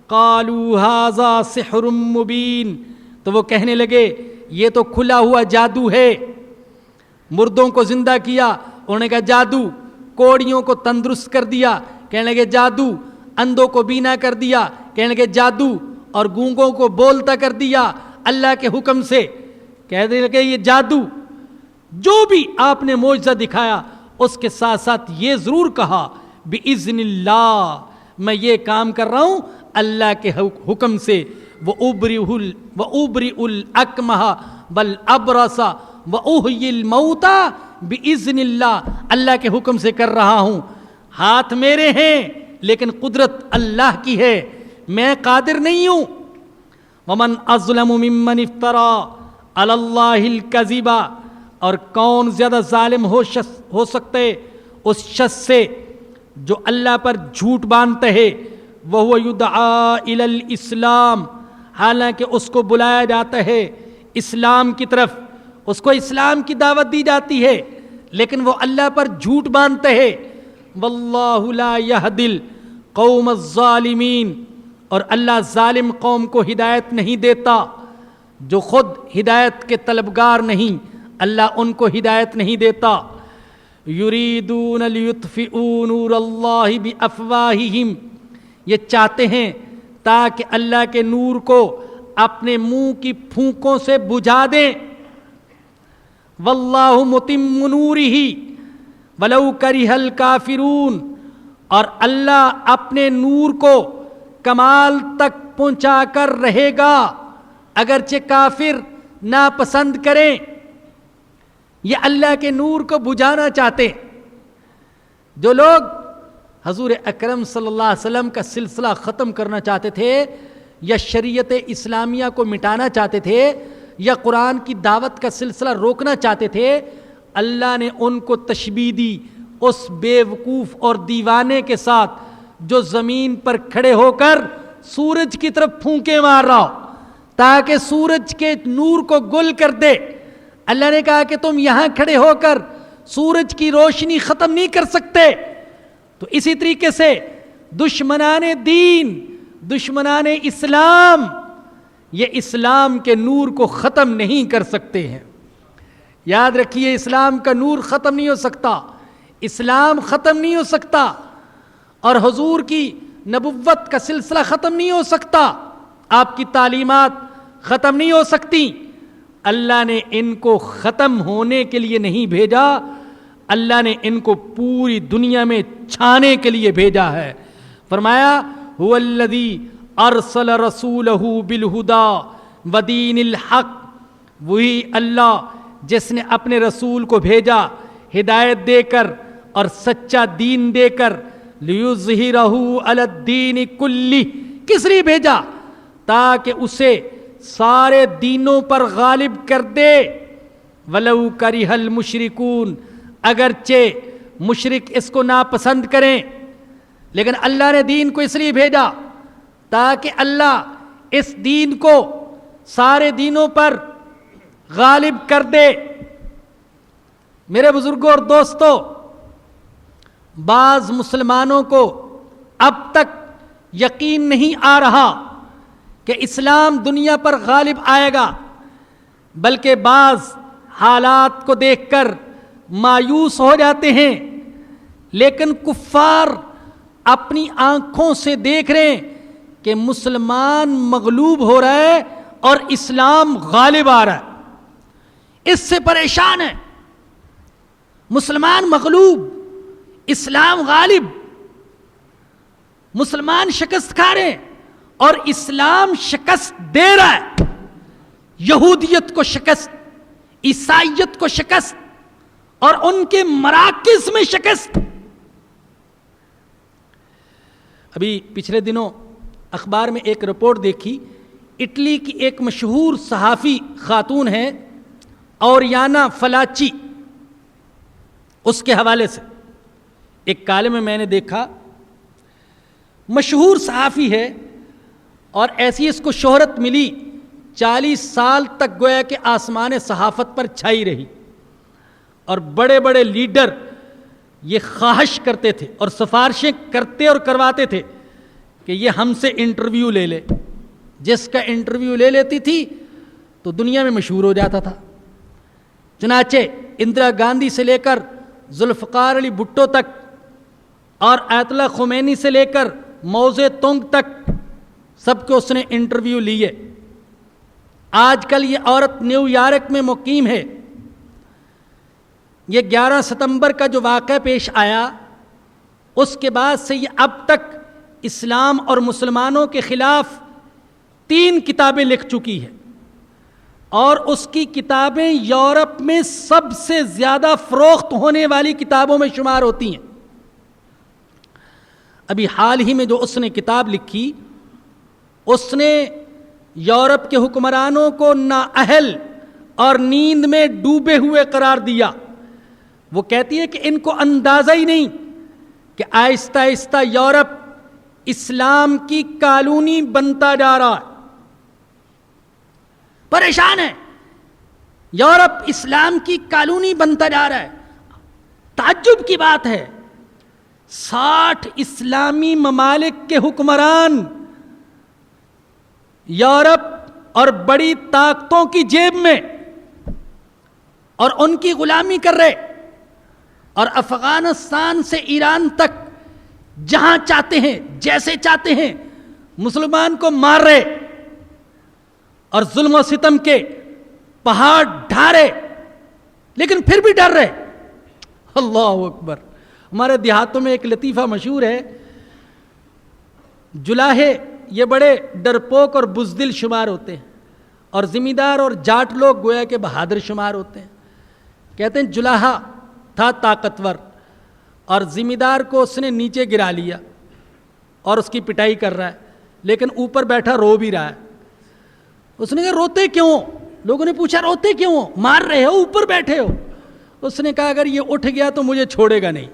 قَالُوا هَذَا سِحْرٌ مُبِينٌ، تو وہ کہنے لگے یہ تو کھلا ہوا جادو ہے۔ مردوں کو زندہ کیا، انہوں نے کہا جادو، کوڑیوں کو تندرست کر دیا، کہنے لگے جادو، اندھوں کو بینا کر دیا، کہنے لگے جادو، اور گونگوں کو بولتا کر دیا اللہ کے حکم سے، کہنے لگے یہ جادو۔ جو بھی آپ نے معجزہ دکھایا اس کے ساتھ ساتھ یہ ضرور کہا بِإِذْنِ اللَّهِ، میں یہ کام کر رہا ہوں اللہ کے حکم سے۔ وَأُبْرِئُ الْأَكْمَحَ وَالْأَبْرَصَ وَأُحْيِي الْمَوْتَى بِإِذْنِ اللَّهِ، اللہ کے حکم سے کر رہا ہوں۔ ہاتھ میرے ہیں لیکن قدرت اللہ کی ہے، میں قادر نہیں ہوں۔ وَمَنْ أَظْلَمُ مِمَّنِ افْتَرَى عَلَى اللَّهِ الْكَذِبَ، اور کون زیادہ ظالم ہو سکتے اس شخص سے جو اللہ پر جھوٹ باندھتا ہے۔ وَهُوَ يُدْعَى إِلَى الْإِسْلَامِ، حالانکہ اس کو بلایا جاتا ہے اسلام کی طرف، اس کو اسلام کی دعوت دی جاتی ہے، لیکن وہ اللہ پر جھوٹ باندھتا ہے۔ وَاللَّهُ لَا يَهْدِي الْقَوْمَ الظَّالِمِينَ، اور اللہ ظالم قوم کو ہدایت نہیں دیتا، جو خود ہدایت کے طلبگار نہیں، اللہ ان کو ہدایت نہیں دیتا۔ یریدون لیطفئوا نور اللہ بافواہہم، یہ چاہتے ہیں تاکہ اللہ کے نور کو اپنے منہ کی پھونکوں سے بجھا دیں۔ واللہ متم نورہ ولو کرہ الکافرون، اور اللہ اپنے نور کو کمال تک پہنچا کر رہے گا اگرچہ کافر ناپسند کریں۔ یہ اللہ کے نور کو بجھانا چاہتے ہیں۔ جو لوگ حضور اکرم صلی اللہ علیہ وسلم کا سلسلہ ختم کرنا چاہتے تھے، یا شریعت اسلامیہ کو مٹانا چاہتے تھے، یا قرآن کی دعوت کا سلسلہ روکنا چاہتے تھے، اللہ نے ان کو تشبیہ دی اس بے وقوف اور دیوانے کے ساتھ جو زمین پر کھڑے ہو کر سورج کی طرف پھونکے مار رہا ہو تاکہ سورج کے نور کو گل کر دے۔ اللہ نے کہا کہ تم یہاں کھڑے ہو کر سورج کی روشنی ختم نہیں کر سکتے۔ تو اسی طریقے سے دشمنان دین، دشمنان اسلام، یہ اسلام کے نور کو ختم نہیں کر سکتے ہیں۔ یاد رکھیے، اسلام کا نور ختم نہیں ہو سکتا، اسلام ختم نہیں ہو سکتا، اور حضور کی نبوت کا سلسلہ ختم نہیں ہو سکتا، آپ کی تعلیمات ختم نہیں ہو سکتی۔ اللہ نے ان کو ختم ہونے کے لیے نہیں بھیجا، اللہ نے ان کو پوری دنیا میں چھانے کے لیے بھیجا ہے۔ فرمایا هو الذی ارسل رسولہ بالہدی ودین الحق، وہی اللہ جس نے اپنے رسول کو بھیجا ہدایت دے کر اور سچا دین دے کر، لیظہرہ علی الدین کلہ، کس لیے بھیجا؟ تاکہ اسے سارے دینوں پر غالب کر دے۔ ولو کرہ المشرکون، اگرچہ مشرک اس کو ناپسند کریں، لیکن اللہ نے دین کو اس لیے بھیجا تاکہ اللہ اس دین کو سارے دینوں پر غالب کر دے۔ میرے بزرگوں اور دوستوں، بعض مسلمانوں کو اب تک یقین نہیں آ رہا کہ اسلام دنیا پر غالب آئے گا، بلکہ بعض حالات کو دیکھ کر مایوس ہو جاتے ہیں۔ لیکن کفار اپنی آنکھوں سے دیکھ رہے ہیں کہ مسلمان مغلوب ہو رہا ہے اور اسلام غالب آ رہا ہے، اس سے پریشان ہے۔ مسلمان مغلوب، اسلام غالب، مسلمان شکست کھا رہے ہیں اور اسلام شکست دے رہا ہے۔ یہودیت کو شکست، عیسائیت کو شکست اور ان کے مراکز میں شکست. ابھی پچھلے دنوں اخبار میں ایک رپورٹ دیکھی، اٹلی کی ایک مشہور صحافی خاتون ہے اوریانا فلاچی، اس کے حوالے سے ایک کالم میں میں نے دیکھا، مشہور صحافی ہے اور ایسی اس کو شہرت ملی، 40 سال تک گویا کہ آسمان صحافت پر چھائی رہی، اور بڑے بڑے لیڈر یہ خواہش کرتے تھے اور سفارشیں کرتے اور کرواتے تھے کہ یہ ہم سے انٹرویو لے لے. جس کا انٹرویو لے لیتی تھی تو دنیا میں مشہور ہو جاتا تھا. چنانچہ اندرا گاندھی سے لے کر ذوالفقار علی بھٹو تک اور آیت اللہ خمینی سے لے کر ماؤ زے تونگ تک سب کو اس نے انٹرویو لیے. آج کل یہ عورت نیو یارک میں مقیم ہے. یہ 11 ستمبر کا جو واقعہ پیش آیا اس کے بعد سے یہ اب تک اسلام اور مسلمانوں کے خلاف 3 کتابیں لکھ چکی ہے، اور اس کی کتابیں یورپ میں سب سے زیادہ فروخت ہونے والی کتابوں میں شمار ہوتی ہیں. ابھی حال ہی میں جو اس نے کتاب لکھی، اس نے یورپ کے حکمرانوں کو نااہل اور نیند میں ڈوبے ہوئے قرار دیا. وہ کہتی ہے کہ ان کو اندازہ ہی نہیں کہ آہستہ آہستہ یورپ اسلام کی کالونی بنتا جا رہا ہے. پریشان ہے، یورپ اسلام کی کالونی بنتا جا رہا ہے. تعجب کی بات ہے، 60 اسلامی ممالک کے حکمران یورپ اور بڑی طاقتوں کی جیب میں اور ان کی غلامی کر رہے، اور افغانستان سے ایران تک جہاں چاہتے ہیں جیسے چاہتے ہیں مسلمان کو مار رہے اور ظلم و ستم کے پہاڑ ڈھا رہے، لیکن پھر بھی ڈر رہے. اللہ اکبر. ہمارے دیہاتوں میں ایک لطیفہ مشہور ہے، جلاہے یہ بڑے ڈرپوک اور بزدل شمار ہوتے ہیں، اور ذمہ دار اور جاٹ لوگ گویا کہ بہادر شمار ہوتے ہیں. کہتے ہیں جلاہا تھا طاقتور اور ذمہ دار کو اس نے نیچے گرا لیا اور اس کی پٹائی کر رہا ہے، لیکن اوپر بیٹھا رو بھی رہا ہے. اس نے کہا روتے کیوں؟ لوگوں نے پوچھا روتے کیوں، مار رہے ہو، اوپر بیٹھے ہو. اس نے کہا اگر یہ اٹھ گیا تو مجھے چھوڑے گا نہیں.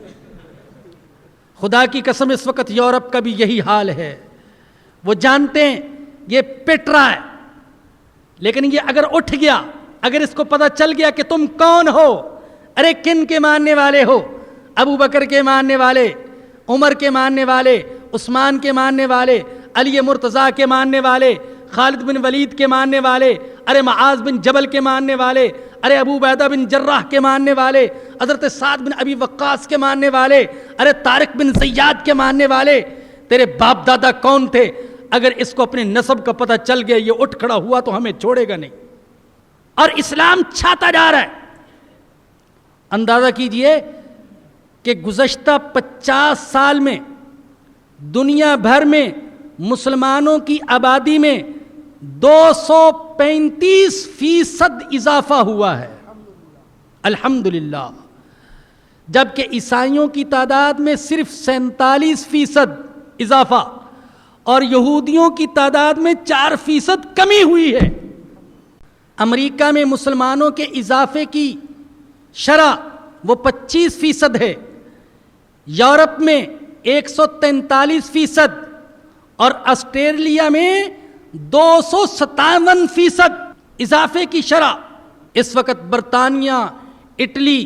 خدا کی قسم اس وقت یورپ کا بھی یہی حال ہے. وہ جانتے ہیں یہ پٹ رہا ہے، لیکن یہ اگر اٹھ گیا، اگر اس کو پتہ چل گیا کہ تم کون ہو، ارے کن کے ماننے والے ہو، ابو بکر کے ماننے والے، عمر کے ماننے والے، عثمان کے ماننے والے، علی مرتضیٰ کے ماننے والے، خالد بن ولید کے ماننے والے، ارے معاذ بن جبل کے ماننے والے، ارے ابو عبیدہ بن جراح کے ماننے والے، حضرت سعد بن ابی وقاص کے ماننے والے، ارے طارق بن زیاد کے ماننے والے، تیرے باپ دادا کون تھے؟ اگر اس کو اپنے نسب کا پتہ چل گیا، یہ اٹھ کھڑا ہوا تو ہمیں چھوڑے گا نہیں. اور اسلام چھاتا جا رہا ہے. اندازہ کیجئے کہ گزشتہ 50 سال میں دنیا بھر میں مسلمانوں کی آبادی میں 235% اضافہ ہوا ہے. الحمدللہ. جبکہ عیسائیوں کی تعداد میں صرف 47% اضافہ اور یہودیوں کی تعداد میں 4% کمی ہوئی ہے. امریکہ میں مسلمانوں کے اضافے کی شرح وہ 25% ہے، یورپ میں 143% اور آسٹریلیا میں 257% اضافے کی شرح. اس وقت برطانیہ، اٹلی،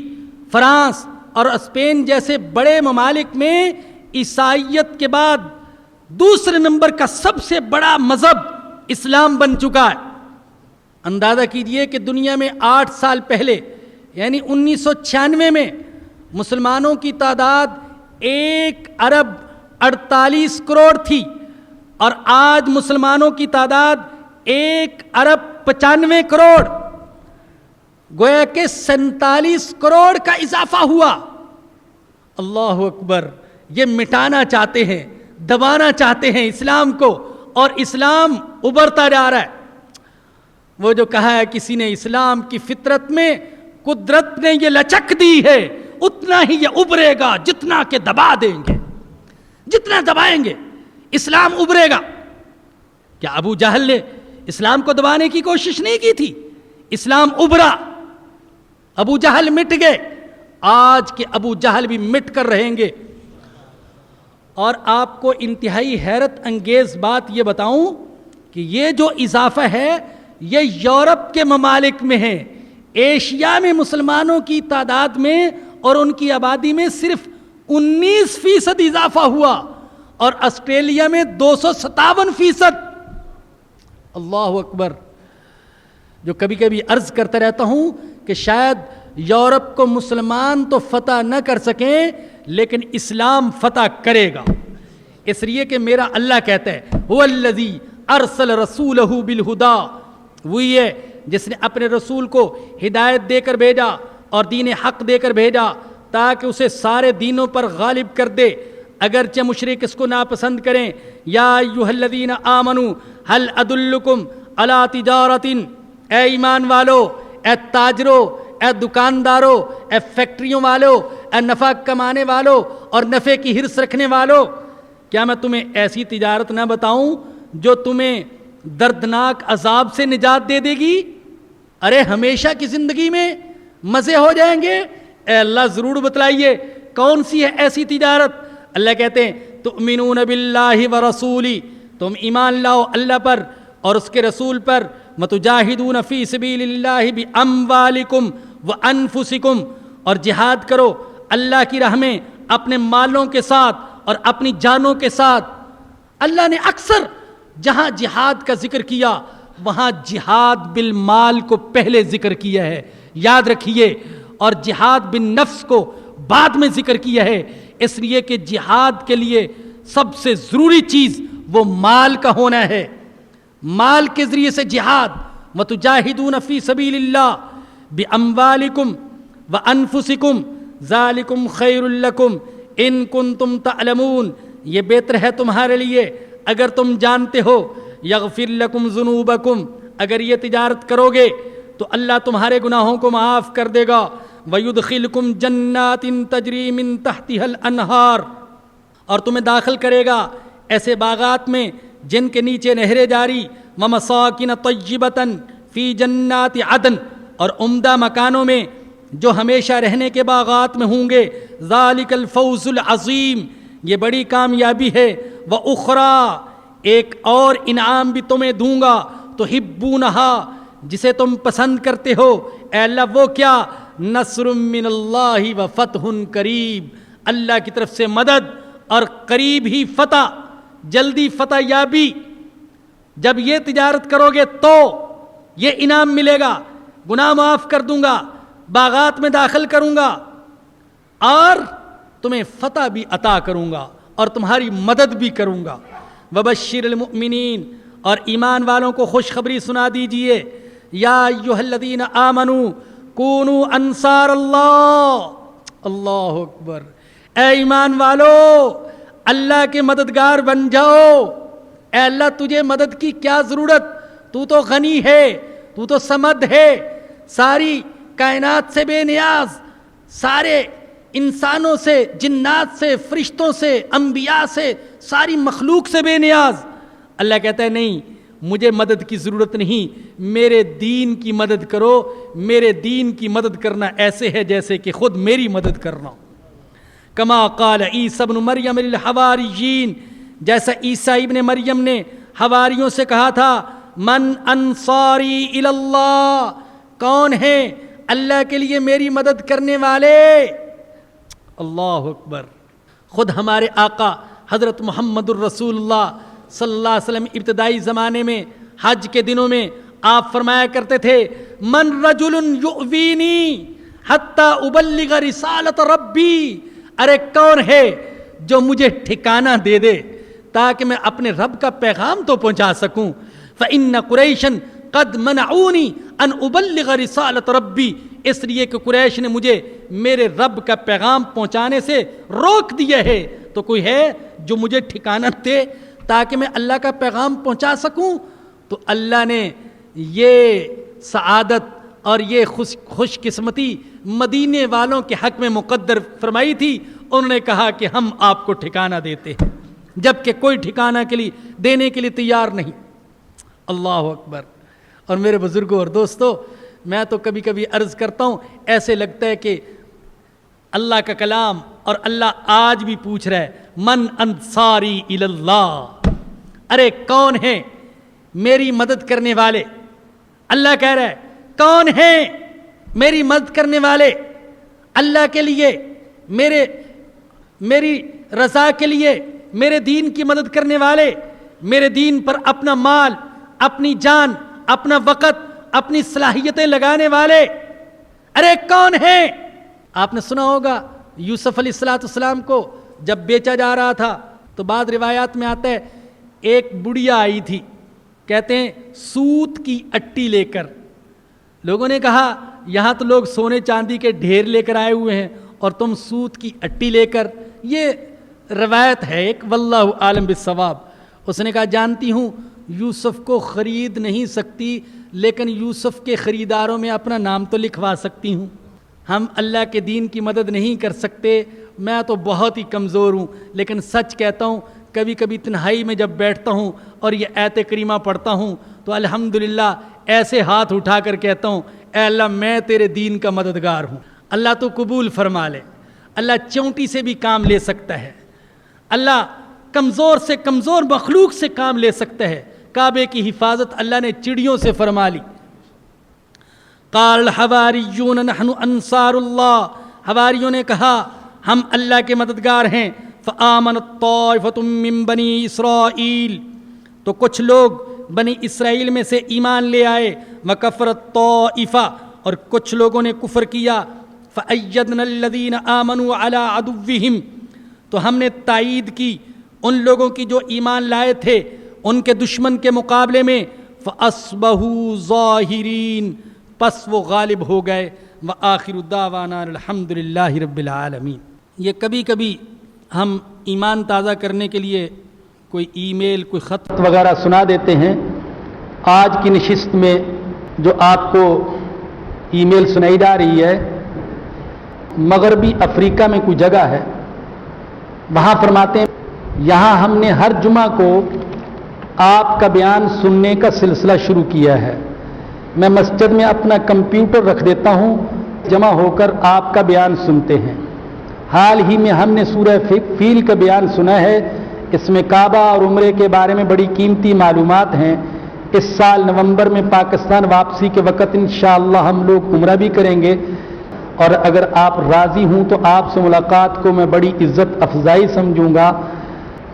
فرانس اور اسپین جیسے بڑے ممالک میں عیسائیت کے بعد دوسرے نمبر کا سب سے بڑا مذہب اسلام بن چکا ہے. اندازہ کیجئے کہ دنیا میں 8 سال پہلے یعنی 1996 میں مسلمانوں کی تعداد 1 ارب 48 کروڑ تھی، اور آج مسلمانوں کی تعداد 1 ارب 95 کروڑ، گویا کہ 47 کروڑ کا اضافہ ہوا. اللہ اکبر. یہ مٹانا چاہتے ہیں، دبانا چاہتے ہیں اسلام کو، اور اسلام ابھرتا جا رہا ہے. وہ جو کہا ہے کسی نے اسلام کی فطرت میں قدرت نے یہ لچک دی ہے اتنا ہی یہ ابھرے گا جتنا کہ دبا دیں گے، جتنا دبائیں گے اسلام ابھرے گا۔ کیا ابو جہل نے اسلام کو دبانے کی کوشش نہیں کی تھی؟ اسلام ابھرا، ابو جہل مٹ گئے، آج کے ابو جہل بھی مٹ کر رہیں گے۔ اور آپ کو انتہائی حیرت انگیز بات یہ بتاؤں کہ یہ جو اضافہ ہے یہ یورپ کے ممالک میں ہے، ایشیا میں مسلمانوں کی تعداد میں اور ان کی آبادی میں صرف 19% اضافہ ہوا، اور آسٹریلیا میں 257%۔ اللہ اکبر۔ جو کبھی کبھی عرض کرتا رہتا ہوں کہ شاید یورپ کو مسلمان تو فتح نہ کر سکیں لیکن اسلام فتح کرے گا، اس لیے کہ میرا اللہ کہتا ہے هو الذی ارسل رسولہ بالہدی، وہی ہے جس نے اپنے رسول کو ہدایت دے کر بھیجا اور دین حق دے کر بھیجا تاکہ اسے سارے دینوں پر غالب کر دے، اگرچہ مشرک اس کو ناپسند کریں۔ یا ایھا الذین آمنوا هل ادلکم علی تجارۃ، اے ایمان والو، اے تاجرو، اے دکاندارو، اے فیکٹریوں والو، اے نفع کمانے والو اور نفع کی حرص رکھنے والو، کیا میں تمہیں ایسی تجارت نہ بتاؤں جو تمہیں دردناک عذاب سے نجات دے دے گی؟ ارے ہمیشہ کی زندگی میں مزے ہو جائیں گے؟ اے اللہ ضرور بتلائیے کون سی ہے ایسی تجارت؟ اللہ کہتے ہیں تؤمنون باللہ ورسولہ، تم ایمان لاؤ اللہ پر اور اس کے رسول پر، وتجاہدون فی سبیل اللہ باموالکم وانفسکم، اور جہاد کرو اللہ کی راہ میں اپنے مالوں کے ساتھ اور اپنی جانوں کے ساتھ۔ اللہ نے اکثر جہاں جہاد کا ذکر کیا وہاں جہاد بالمال کو پہلے ذکر کیا ہے، یاد رکھیے، اور جہاد بالنفس کو بعد میں ذکر کیا ہے، اس لیے کہ جہاد کے لیے سب سے ضروری چیز وہ مال کا ہونا ہے۔ مال کے ذریعے سے جہاد، وتجاہدون فی سبیل اللہ باموالکم وانفسکم ذالکم خیر لکم ان کنتم تعلمون، یہ بہتر ہے تمہارے لیے اگر تم جانتے ہو۔ یغفر لکم ذنوبکم، اگر یہ تجارت کرو گے تو اللہ تمہارے گناہوں کو معاف کر دے گا۔ ویدخلکم جنات تجری من تحتها الانہار، اور تمہیں داخل کرے گا ایسے باغات میں جن کے نیچے نہریں جاری، ومساکن طیبۃ فی جنات عدن، اور عمدہ مکانوں میں جو ہمیشہ رہنے کے باغات میں ہوں گے۔ ذالک الفوز العظیم، یہ بڑی کامیابی ہے۔ وَأُخْرَى، ایک اور انعام بھی تمہیں دوں گا، تحبونها، جسے تم پسند کرتے ہو۔ اے اللہ وہ کیا؟ نصر من اللہ وفتح قریب، اللہ کی طرف سے مدد اور قریب ہی فتح، جلدی فتح یابی۔ جب یہ تجارت کرو گے تو یہ انعام ملے گا، گناہ معاف کر دوں گا، باغات میں داخل کروں گا اور تمہیں فتح بھی عطا کروں گا اور تمہاری مدد بھی کروں گا۔ وبشر المؤمنین، اور ایمان والوں کو خوشخبری سنا دیجئے۔ یا ایھا الذین آمنوا کونوا انصار اللہ، اللہ اکبر، اے ایمان والو اللہ کے مددگار بن جاؤ۔ اے اللہ تجھے مدد کی کیا ضرورت، تو تو غنی ہے، تو تو صمد ہے، ساری کائنات سے بے نیاز، سارے انسانوں سے، جنات سے، فرشتوں سے، انبیاء سے، ساری مخلوق سے بے نیاز۔ اللہ کہتا ہے نہیں، مجھے مدد کی ضرورت نہیں، میرے دین کی مدد کرو۔ میرے دین کی مدد کرنا ایسے ہے جیسے کہ خود میری مدد کرنا۔ کما قال عیسی ابن مریم للحواریین، جیسا عیسیٰ ابن مریم نے حواریوں سے کہا تھا، من انصاری الی اللہ، کون ہے اللہ کے لیے میری مدد کرنے والے؟ اللہ اکبر۔ خود ہمارے آقا حضرت محمد الرسول اللہ صلی اللہ علیہ وسلم ابتدائی زمانے میں حج کے دنوں میں آپ فرمایا کرتے تھے، من رجل یؤوینی حتی ابلغ رسالت ربی، ارے کون ہے جو مجھے ٹھکانہ دے دے تاکہ میں اپنے رب کا پیغام تو پہنچا سکوں۔ فإن قریشا قد منعونی ان ابلغ رسالت ربی، اس لیے کہ قریش نے مجھے میرے رب کا پیغام پہنچانے سے روک دیا ہے، تو کوئی ہے جو مجھے ٹھکانہ دے تاکہ میں اللہ کا پیغام پہنچا سکوں؟ تو اللہ نے یہ سعادت اور یہ خوش قسمتی مدینے والوں کے حق میں مقدر فرمائی تھی. انہوں نے کہا کہ ہم آپ کو ٹھکانہ دیتے ہیں، جبکہ کوئی ٹھکانہ کے لیے دینے کے لیے تیار نہیں. اللہ اکبر. اور میرے بزرگوں اور دوستو، میں تو کبھی کبھی عرض کرتا ہوں، ایسے لگتا ہے کہ اللہ کا کلام اور اللہ آج بھی پوچھ رہا ہے، من انصاری الی اللہ، ارے کون ہیں میری مدد کرنے والے؟ اللہ کہہ رہا ہے کون ہیں میری مدد کرنے والے اللہ کے لیے، میری رضا کے لیے، میرے دین کی مدد کرنے والے، میرے دین پر اپنا مال، اپنی جان، اپنا وقت، اپنی صلاحیتیں لگانے والے، ارے کون ہیں؟ آپ نے سنا ہوگا یوسف علیہ السلام کو جب بیچا جا رہا تھا تو بعض روایات میں آتا ہے ایک بڑھیا آئی تھی، کہتے ہیں سوت کی اٹی لے کر. لوگوں نے کہا یہاں تو لوگ سونے چاندی کے ڈھیر لے کر آئے ہوئے ہیں اور تم سوت کی اٹی لے کر. یہ روایت ہے ایک، واللہ عالم بالصواب. اس نے کہا جانتی ہوں یوسف کو خرید نہیں سکتی، لیکن یوسف کے خریداروں میں اپنا نام تو لکھوا سکتی ہوں. ہم اللہ کے دین کی مدد نہیں کر سکتے، میں تو بہت ہی کمزور ہوں، لیکن سچ کہتا ہوں کبھی کبھی تنہائی میں جب بیٹھتا ہوں اور یہ آیت کریمہ پڑھتا ہوں تو الحمدللہ ایسے ہاتھ اٹھا کر کہتا ہوں اے اللہ میں تیرے دین کا مددگار ہوں. اللہ تو قبول فرما لے. اللہ چونٹی سے بھی کام لے سکتا ہے، اللہ کمزور سے کمزور مخلوق سے کام لے سکتا ہے. کعبے کی حفاظت اللہ نے چڑیوں سے فرما لی. قال الحواریون نحن انصار اللہ، حواریوں نے کہا ہم اللہ کے مددگار ہیں. فآمنت طائفۃ من بنی اسرائیل، تو کچھ لوگ بنی اسرائیل میں سے ایمان لے آئے. وکفرت طائفہ، اور کچھ لوگوں نے کفر کیا. فأیدنا الذین آمنوا علی عدوہم، تو ہم نے تائید کی ان لوگوں کی جو ایمان لائے تھے ان کے دشمن کے مقابلے میں. فأصبحوا ظاہرین، پس وہ غالب ہو گئے. وآخر دعوانا الحمدللہ رب العالمین. یہ کبھی کبھی ہم ایمان تازہ کرنے کے لیے کوئی ای میل، کوئی خط وغیرہ سنا دیتے ہیں. آج کی نشست میں جو آپ کو ای میل سنائی جا رہی ہے، مغربی افریقہ میں کوئی جگہ ہے، وہاں فرماتے ہیں یہاں ہم نے ہر جمعہ کو آپ کا بیان سننے کا سلسلہ شروع کیا ہے. میں مسجد میں اپنا کمپیوٹر رکھ دیتا ہوں، جمع ہو کر آپ کا بیان سنتے ہیں. حال ہی میں ہم نے سورہ فیل کا بیان سنا ہے. اس میں کعبہ اور عمرے کے بارے میں بڑی قیمتی معلومات ہیں. اس سال نومبر میں پاکستان واپسی کے وقت انشاءاللہ ہم لوگ عمرہ بھی کریں گے، اور اگر آپ راضی ہوں تو آپ سے ملاقات کو میں بڑی عزت افزائی سمجھوں گا.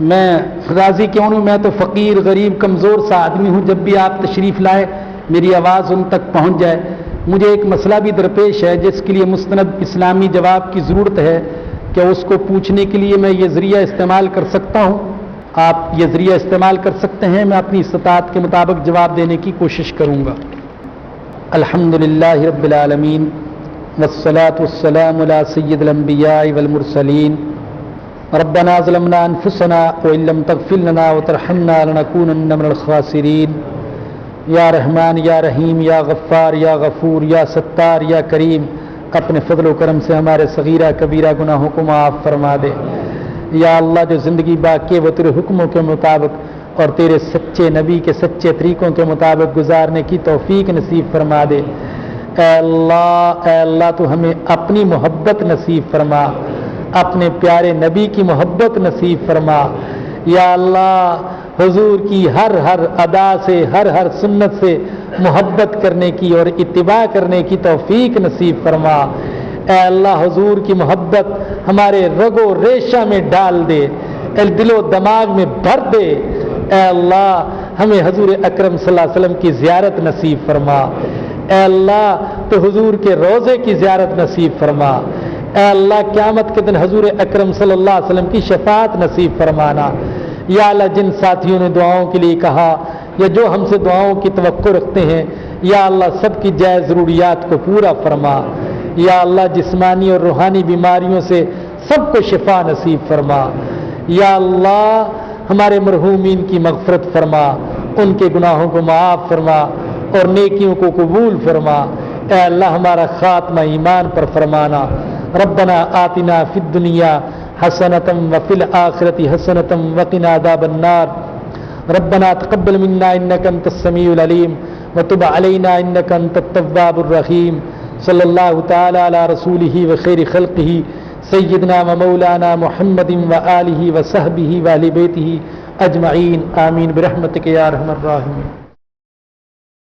میں راضی کیوں ہوں؟ میں تو فقیر، غریب، کمزور سا آدمی ہوں. جب بھی آپ تشریف لائے میری آواز ان تک پہنچ جائے. مجھے ایک مسئلہ بھی درپیش ہے جس کے لیے مستند اسلامی جواب کی ضرورت ہے. کہ اس کو پوچھنے کے لیے میں یہ ذریعہ استعمال کر سکتا ہوں؟ آپ یہ ذریعہ استعمال کر سکتے ہیں. میں اپنی استطاعت کے مطابق جواب دینے کی کوشش کروں گا. الحمدللہ رب العالمین والصلاة والسلام علی سید الانبیاء والمرسلین. ربنا ظلمنا انفسنا وان لم تغفر لنا وترحمنا لنكونن من الخاسرین. یا رحمان یا رحیم یا غفار یا غفور یا ستار یا کریم، اپنے فضل و کرم سے ہمارے صغیرہ کبیرہ گناہوں کو معاف فرما دے. یا اللہ جو زندگی باقی ہے وہ تیرے حکموں کے مطابق اور تیرے سچے نبی کے سچے طریقوں کے مطابق گزارنے کی توفیق نصیب فرما دے. اے اللہ تو ہمیں اپنی محبت نصیب فرما، اپنے پیارے نبی کی محبت نصیب فرما. یا اللہ حضور کی ہر ادا سے، ہر سنت سے محبت کرنے کی اور اتباع کرنے کی توفیق نصیب فرما. اے اللہ حضور کی محبت ہمارے رگ و ریشہ میں ڈال دے، دل و دماغ میں بھر دے. اے اللہ ہمیں حضور اکرم صلی اللہ علیہ وسلم کی زیارت نصیب فرما. اے اللہ تو حضور کے روضے کی زیارت نصیب فرما. اے اللہ قیامت کے دن حضور اکرم صلی اللہ علیہ وسلم کی شفاعت نصیب فرمانا. یا اللہ جن ساتھیوں نے دعاؤں کے لیے کہا یا جو ہم سے دعاؤں کی توقع رکھتے ہیں، یا اللہ سب کی جائز ضروریات کو پورا فرما. یا اللہ جسمانی اور روحانی بیماریوں سے سب کو شفا نصیب فرما. یا اللہ ہمارے مرحومین کی مغفرت فرما، ان کے گناہوں کو معاف فرما، اور نیکیوں کو قبول فرما۔ اے اللہ ہمارا خاتمہ ایمان پر فرمانا۔ ربنا آتنا فی الدنیا حسنۃ وفی الآخرۃ حسنۃ وقنا عذاب النار۔ ربنا تقبل منا انک انت السمیع العلیم وتب علینا انک انت التواب الرحیم۔ صلی اللہ تعالی علی رسولہ وخیر خلقہ سیدنا و مولانا محمد وآلہ وصحبہ وآل بیتہ اجمعین، آمین برحمتک یا ارحم الراحمین۔